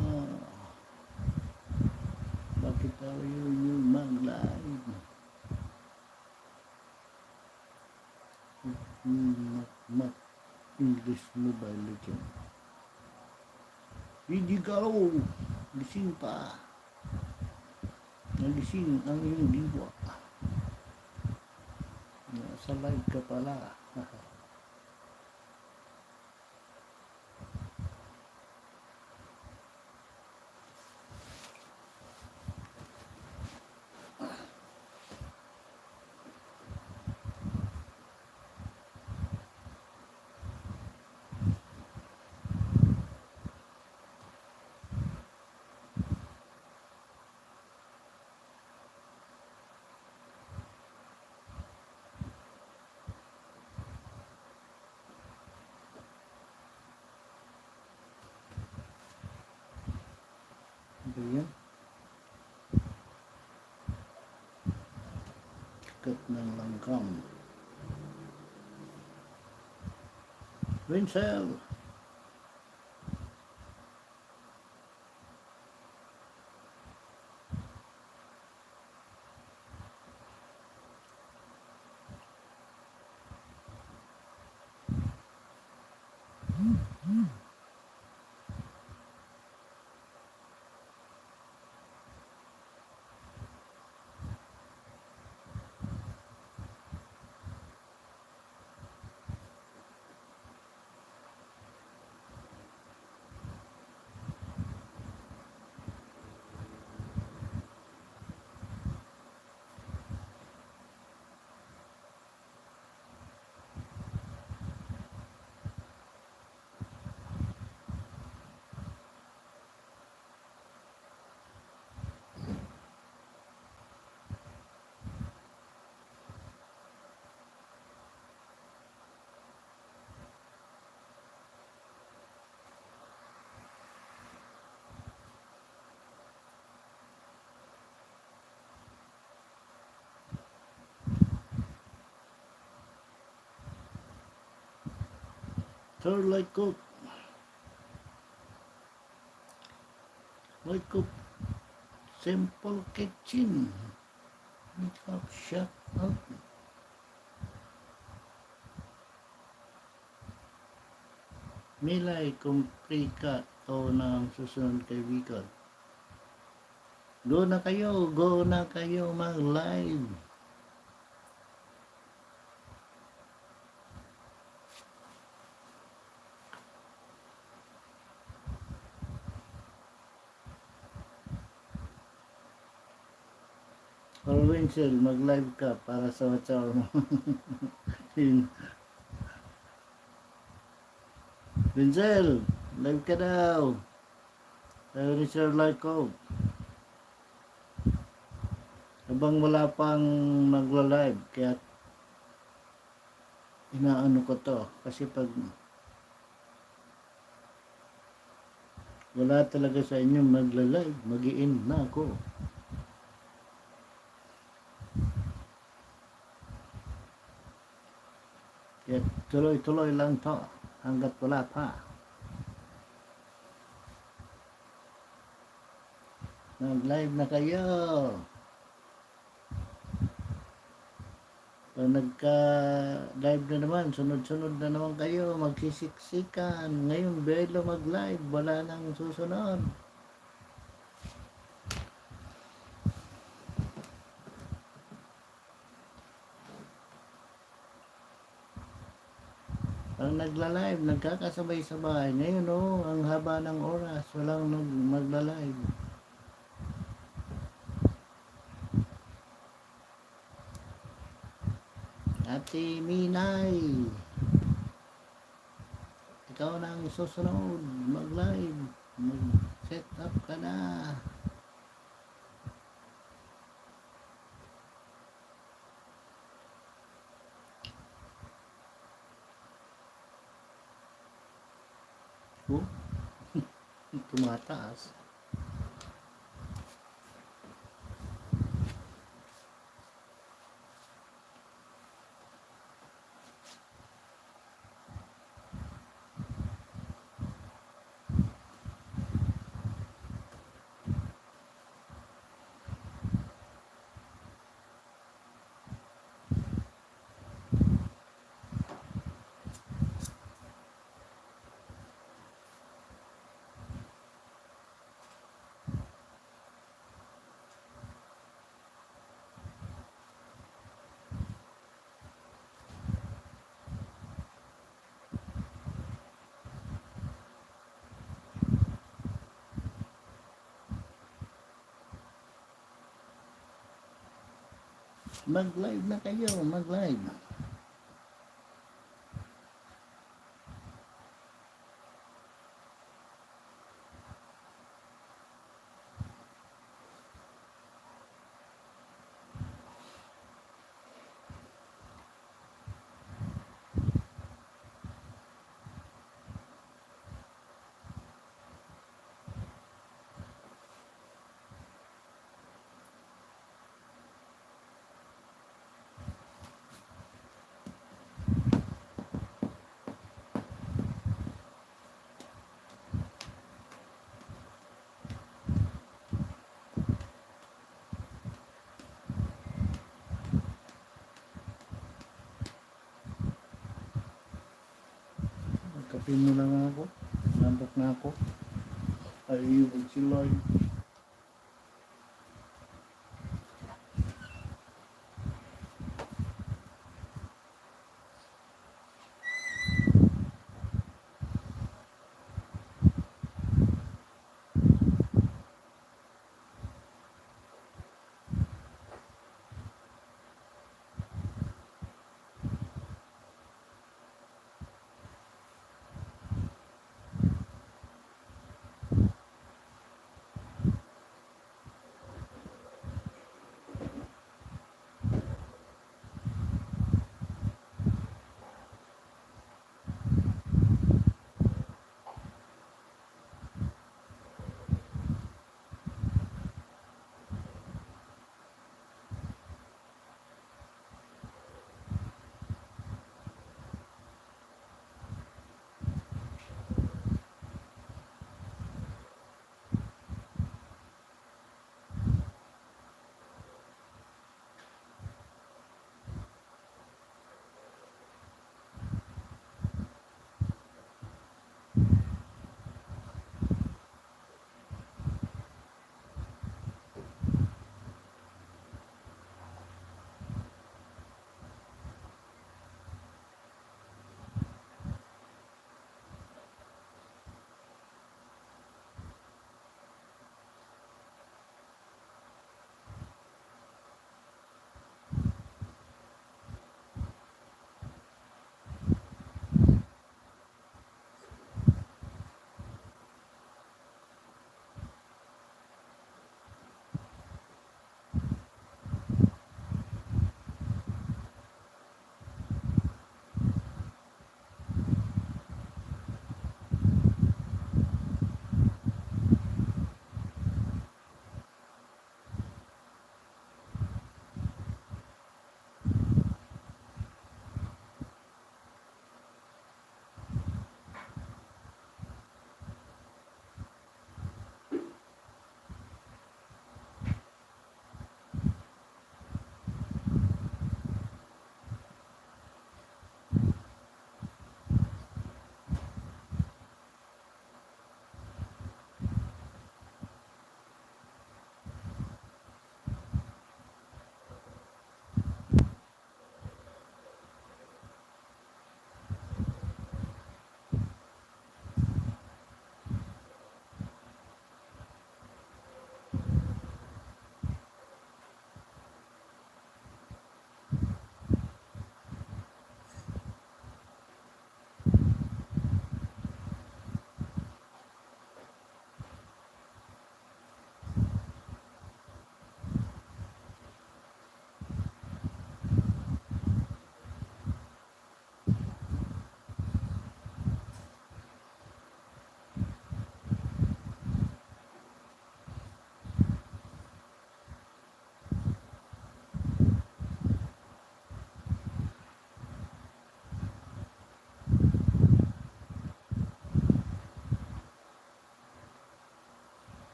Bakit tayo yung mag-live? Mat English Mobile Legend. Hindi ka raw. Gising pa. Nagising ang iyong diwa. Nasa live ka pala. Ano yan? Sikat ng langgam. Winsel! Sir, like up. Like up. Simple kitchen. Shut up. Milay, kumplika o ng susunod kaibigan. Go na kayo mag-live. Or Winsel, mag-live ka para sa WhatsApp mo. Winsel, live ka daw. Tayo ni Sir Lyco. Habang wala pang nagla-live, kaya inaano ko to. Kasi pag Wala talaga sa inyo magla-live. Mag-i-end na ako. Kaya tuloy-tuloy lang to hanggat wala pa. Nag-live na kayo. Pag nagka-live na naman, sunod-sunod na naman kayo, magsisiksikan. Ngayon, belo mag-live, wala nang susunod. Pag nagla-live, nagkakasabay-sabay. Ngayon, oh, ang haba ng oras, walang magla-live. Ate Minay, ikaw na ang susunod, mag-live, mag-set up ka na. Oh, tumataas. Mag-live na kayo, mag-live. Kape mo na nga ako. Nambok na ako. Ayun, sila.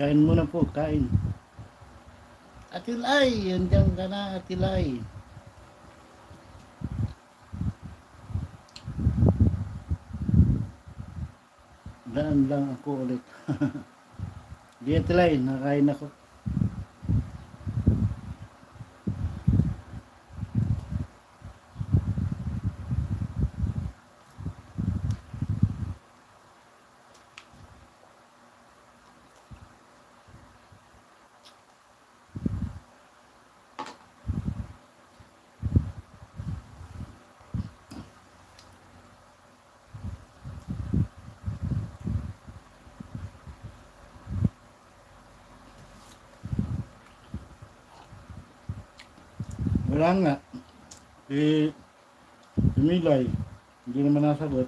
Kain muna po, kain. Atilay, yandiyan ka na, Atilay. Daan lang ako ulit. Di Atilay, nakain ako. Wala nga. Si Milay, hindi naman nasagot.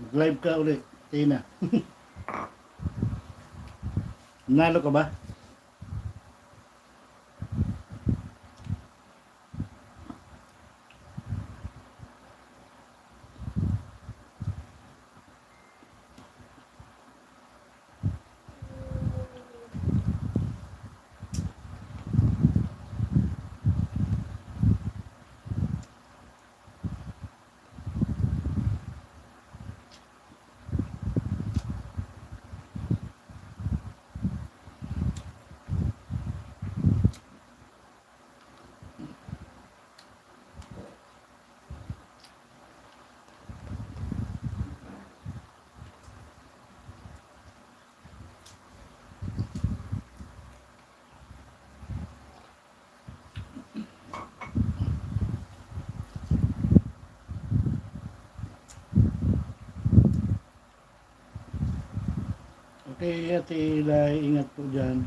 Mag-live ka ulit, Tina. Nalo ka ba? Okay, Ate Ilay, ingat po dyan.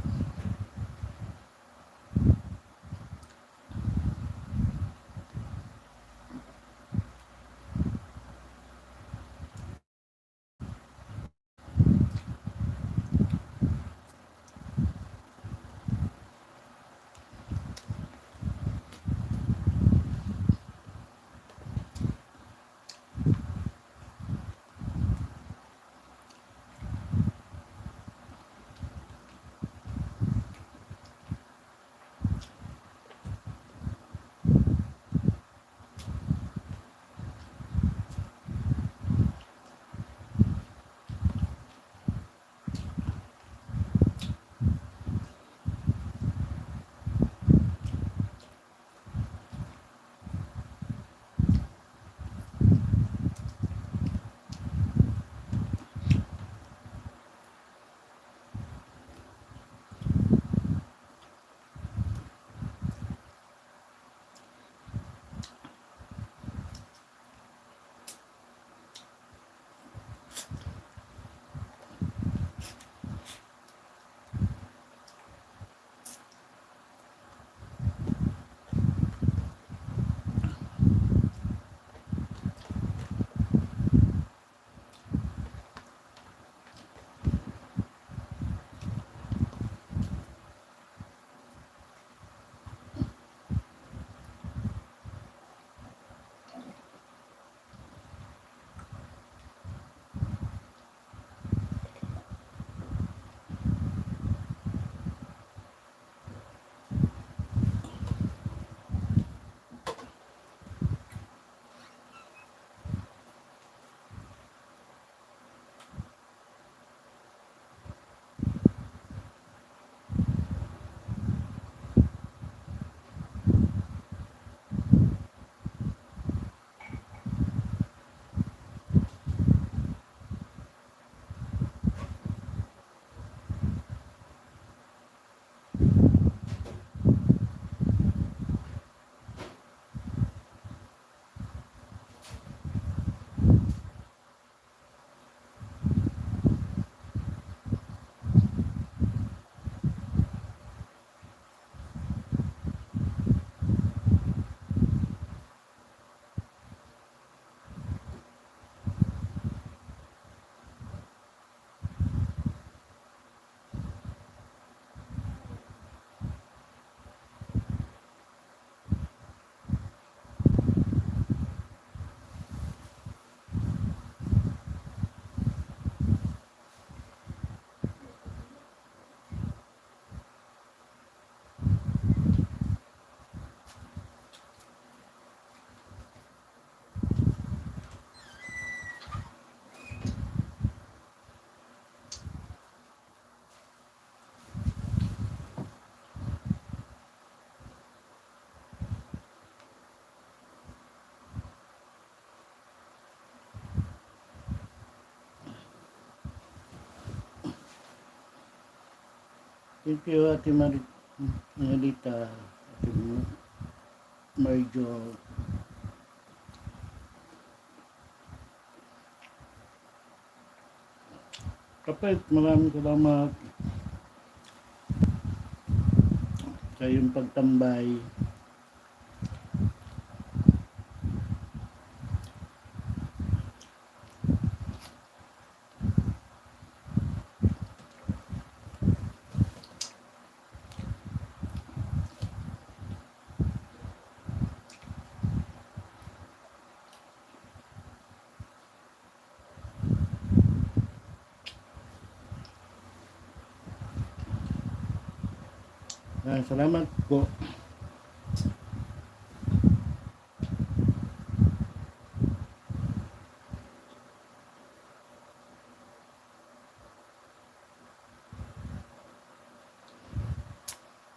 Thank you, Ate Marita, Ate Marjo. Kapit, maraming salamat sa iyong pagtambay. Salamat po.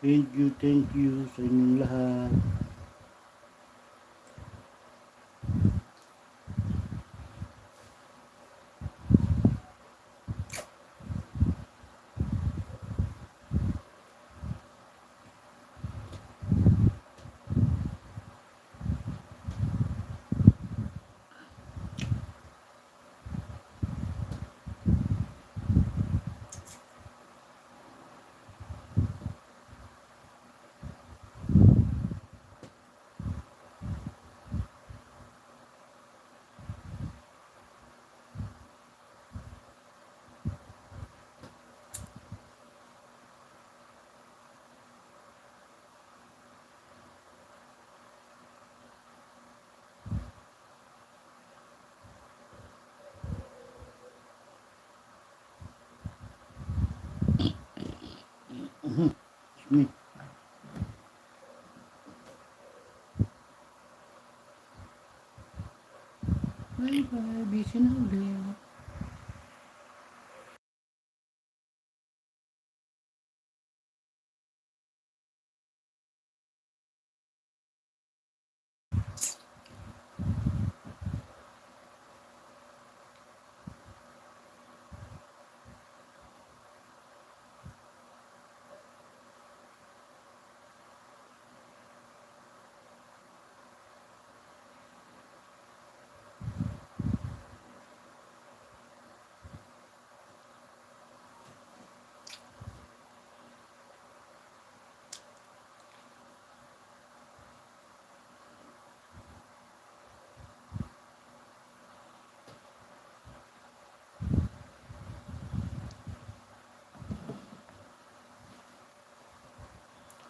Thank you sa inyong lahat. Me. Bye, busy na ulit.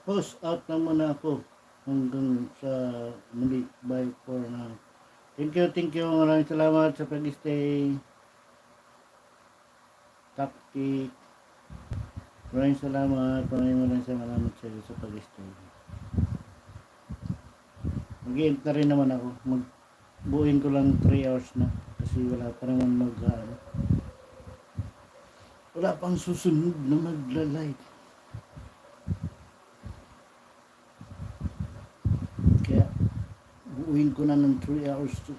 Post out na muna ako hanggang sa muli. Bye for now. Thank you. Maraming salamat sa pag-stay. Taktik. Maraming salamat sa iyo sa pag-stay. Mag-end na rin naman ako. Magbuuin ko lang 3 hours na. Kasi wala pa naman wala pang susunod na magla-live. Kaya buuin ko na ng 3 hours to.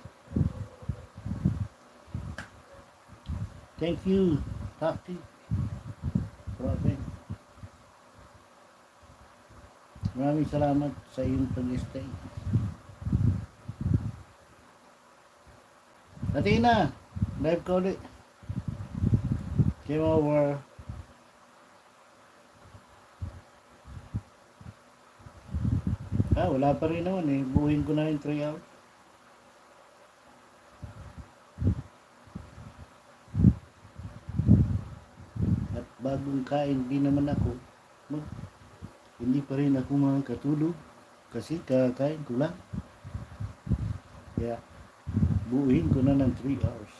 Thank you, Taktik. Grabe. Maraming salamat sa iyong pag-stay. Latina, live ka ulit. Game over. Wala pa rin naman eh. Buuin ko na yung 3 hours. At bagong kain din naman ako. Hindi pa rin ako makakatulog. Kasi kakain ko lang. Kaya buuin ko na ng 3 hours.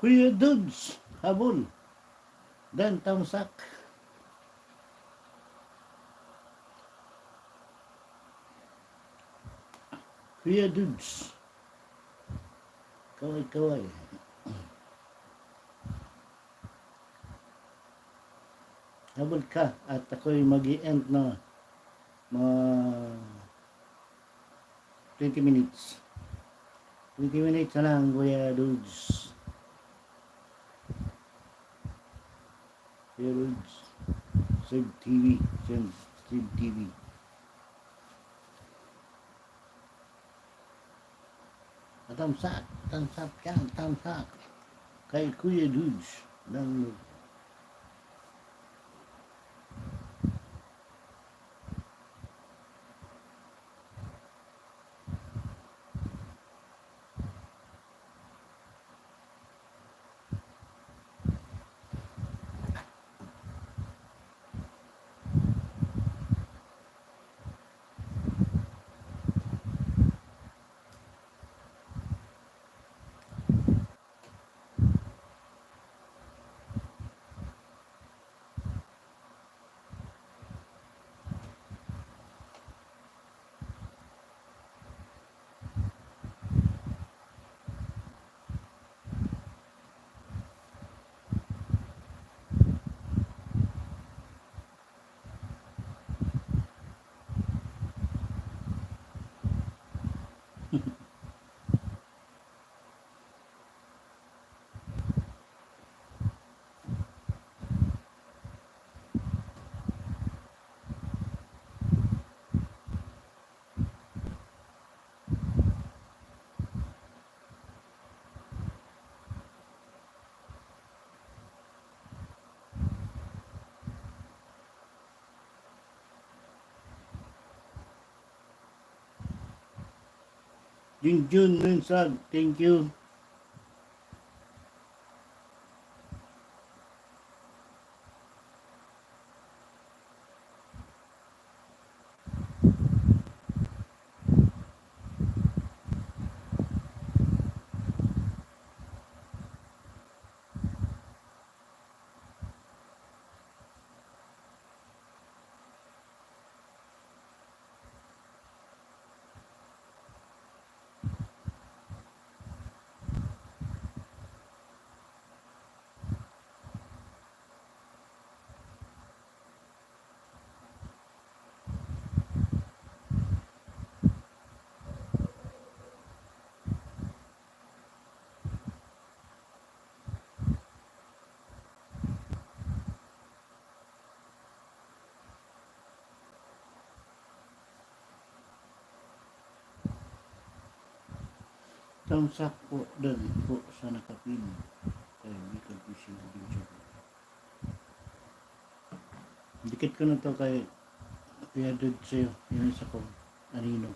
Kuya Dudes, habol. Dan tamsak. Kuya Dudes. Kaway-kaway. Habol ka at ako'y mag-i-end na mga 20 minutes. 20 minutes na lang, Kuya Dudes. Kuya Dudes. Save TV. Save TV. Tamsak yan, tamsak. Kay Kuya Dudes. Download. Junjun Rinsag, thank you. Tamsak po dan po sa nakapin. Kaya may confusing video. Dikit ko na to kay Kuya Dudes sa'yo. Yung isa ko, anino.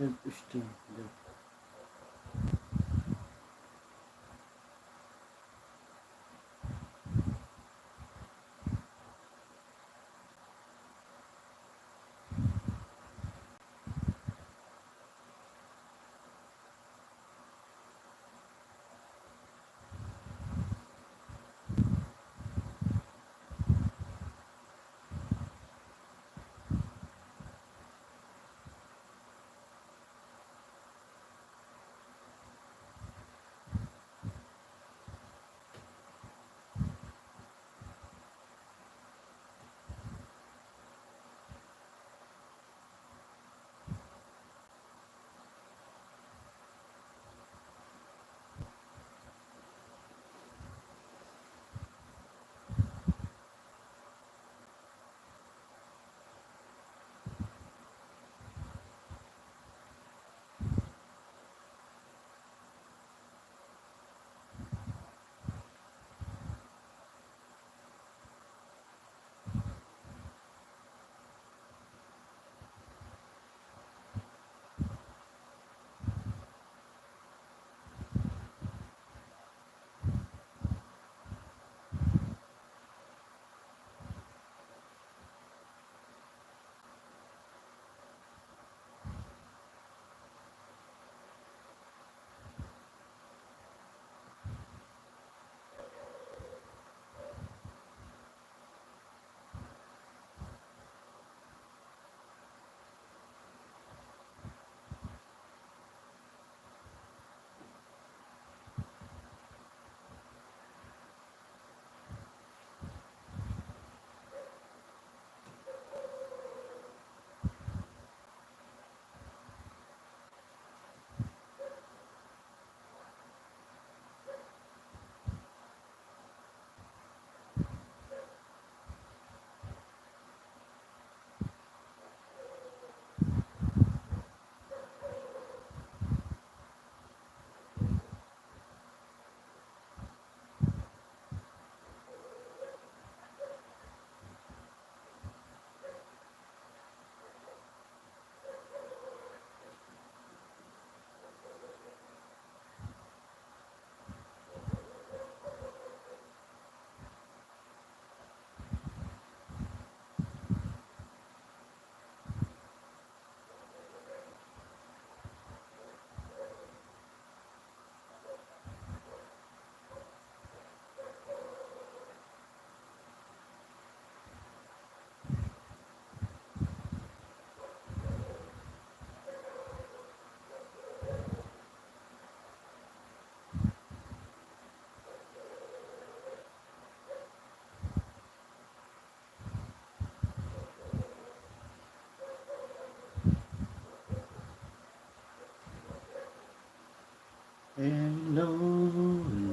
Self-esteem. Hello, hello.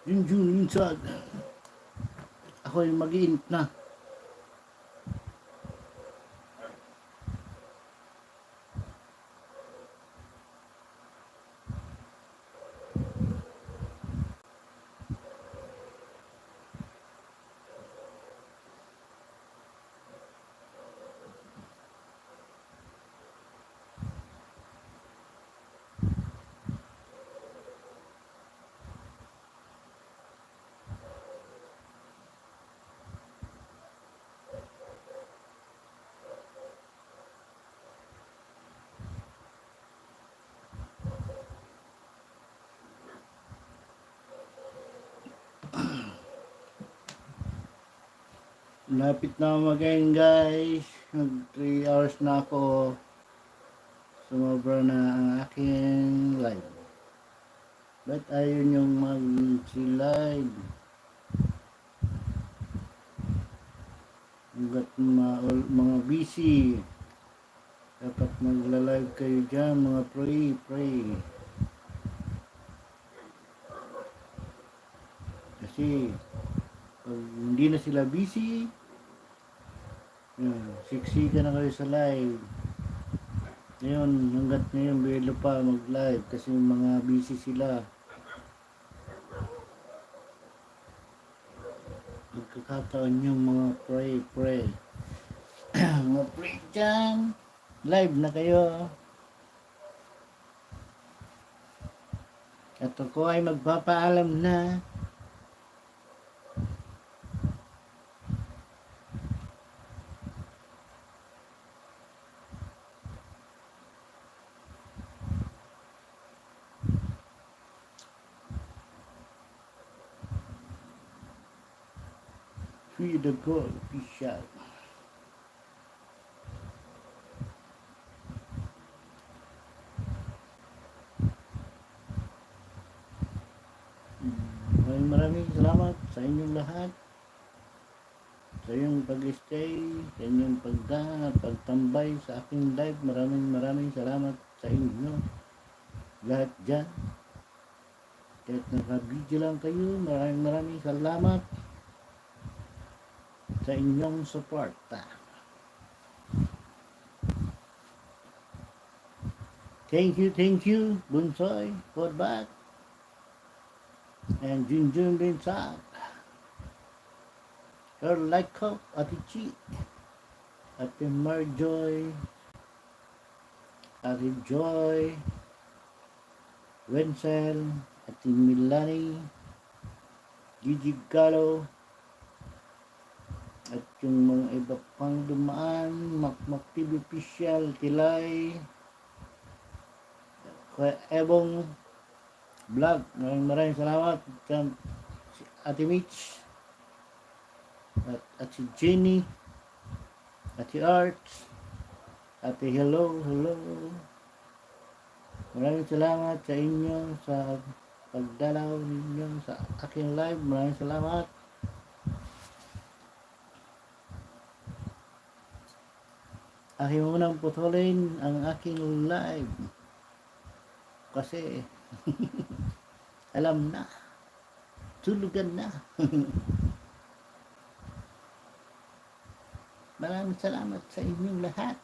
Junjun minsan. Ako'y mag-iint na. Lapit na mag-end guys. Nag 3 hours na ako. Sumobra na ang aking live. Ba't ayaw niyong mag-live? Hanggat mga busy. Dapat magla-live kayo dyan mga pray. Kasi pag hindi na sila busy, siksika na kayo sa live. Ngayon, hanggat ngayon, belo pa mag-live kasi mga busy sila. Magkakataon yung mga pray. Mga pray dyan. Live na kayo. At ako ay magpapaalam na. Free the God official. Maraming salamat sa inyong lahat. Sa inyong pag-stay, sa inyong pagtambay sa aking live. Maraming salamat sa inyo. Lahat dyan. Kahit naka-video lang kayo, maraming salamat sa inyong suporta. Thank you, Bunsoy, Kodbat, and Junjun Binsak, Her Lyko, Ate Chi, Ate Marjoy, Ate Joy, Wenzel, Ate Milani, Gigi Galo, at yung mga iba pang dumaan, Makmak TV Official, Tilay, Kuya Ebong Vlog, maraming salamat. Si Ate Mitch, at si Jenny, Ate Arts, Ate Hello. Maraming salamat sa inyo sa pagdalaw ninyo sa aking live. Maraming salamat. Aking munang putulin ang aking live kasi alam na, tulugan na. Maraming salamat sa inyong lahat.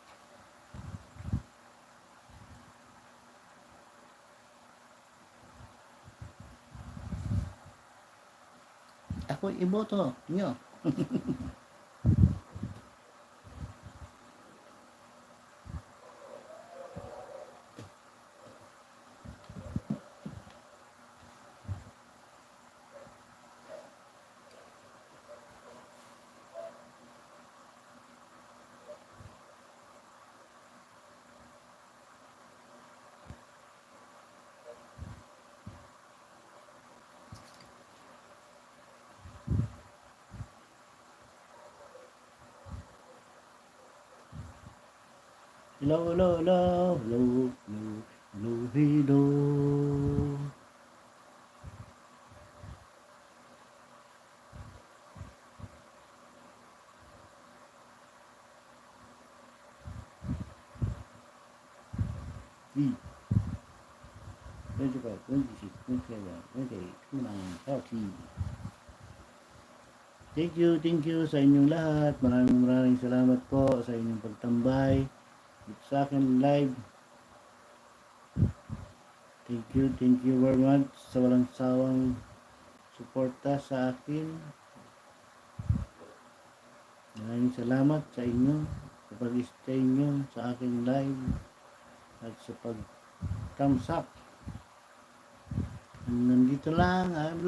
Ako'y iboto nyo. Hello. 25, 26, 27, 28, 29, 30. Thank you sa inyong lahat. Maraming salamat po sa inyong pagtambay dito sa akin live. Thank you very much sa walang sawang suporta sa akin. Maraming salamat sa inyo sa pag-stay nyo sa aking live at sa pag-thumbs up. Nandito lang ang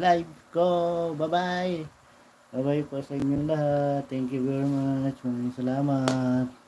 live ko. Bye bye po sa inyong lahat. Thank you very much. Maraming salamat.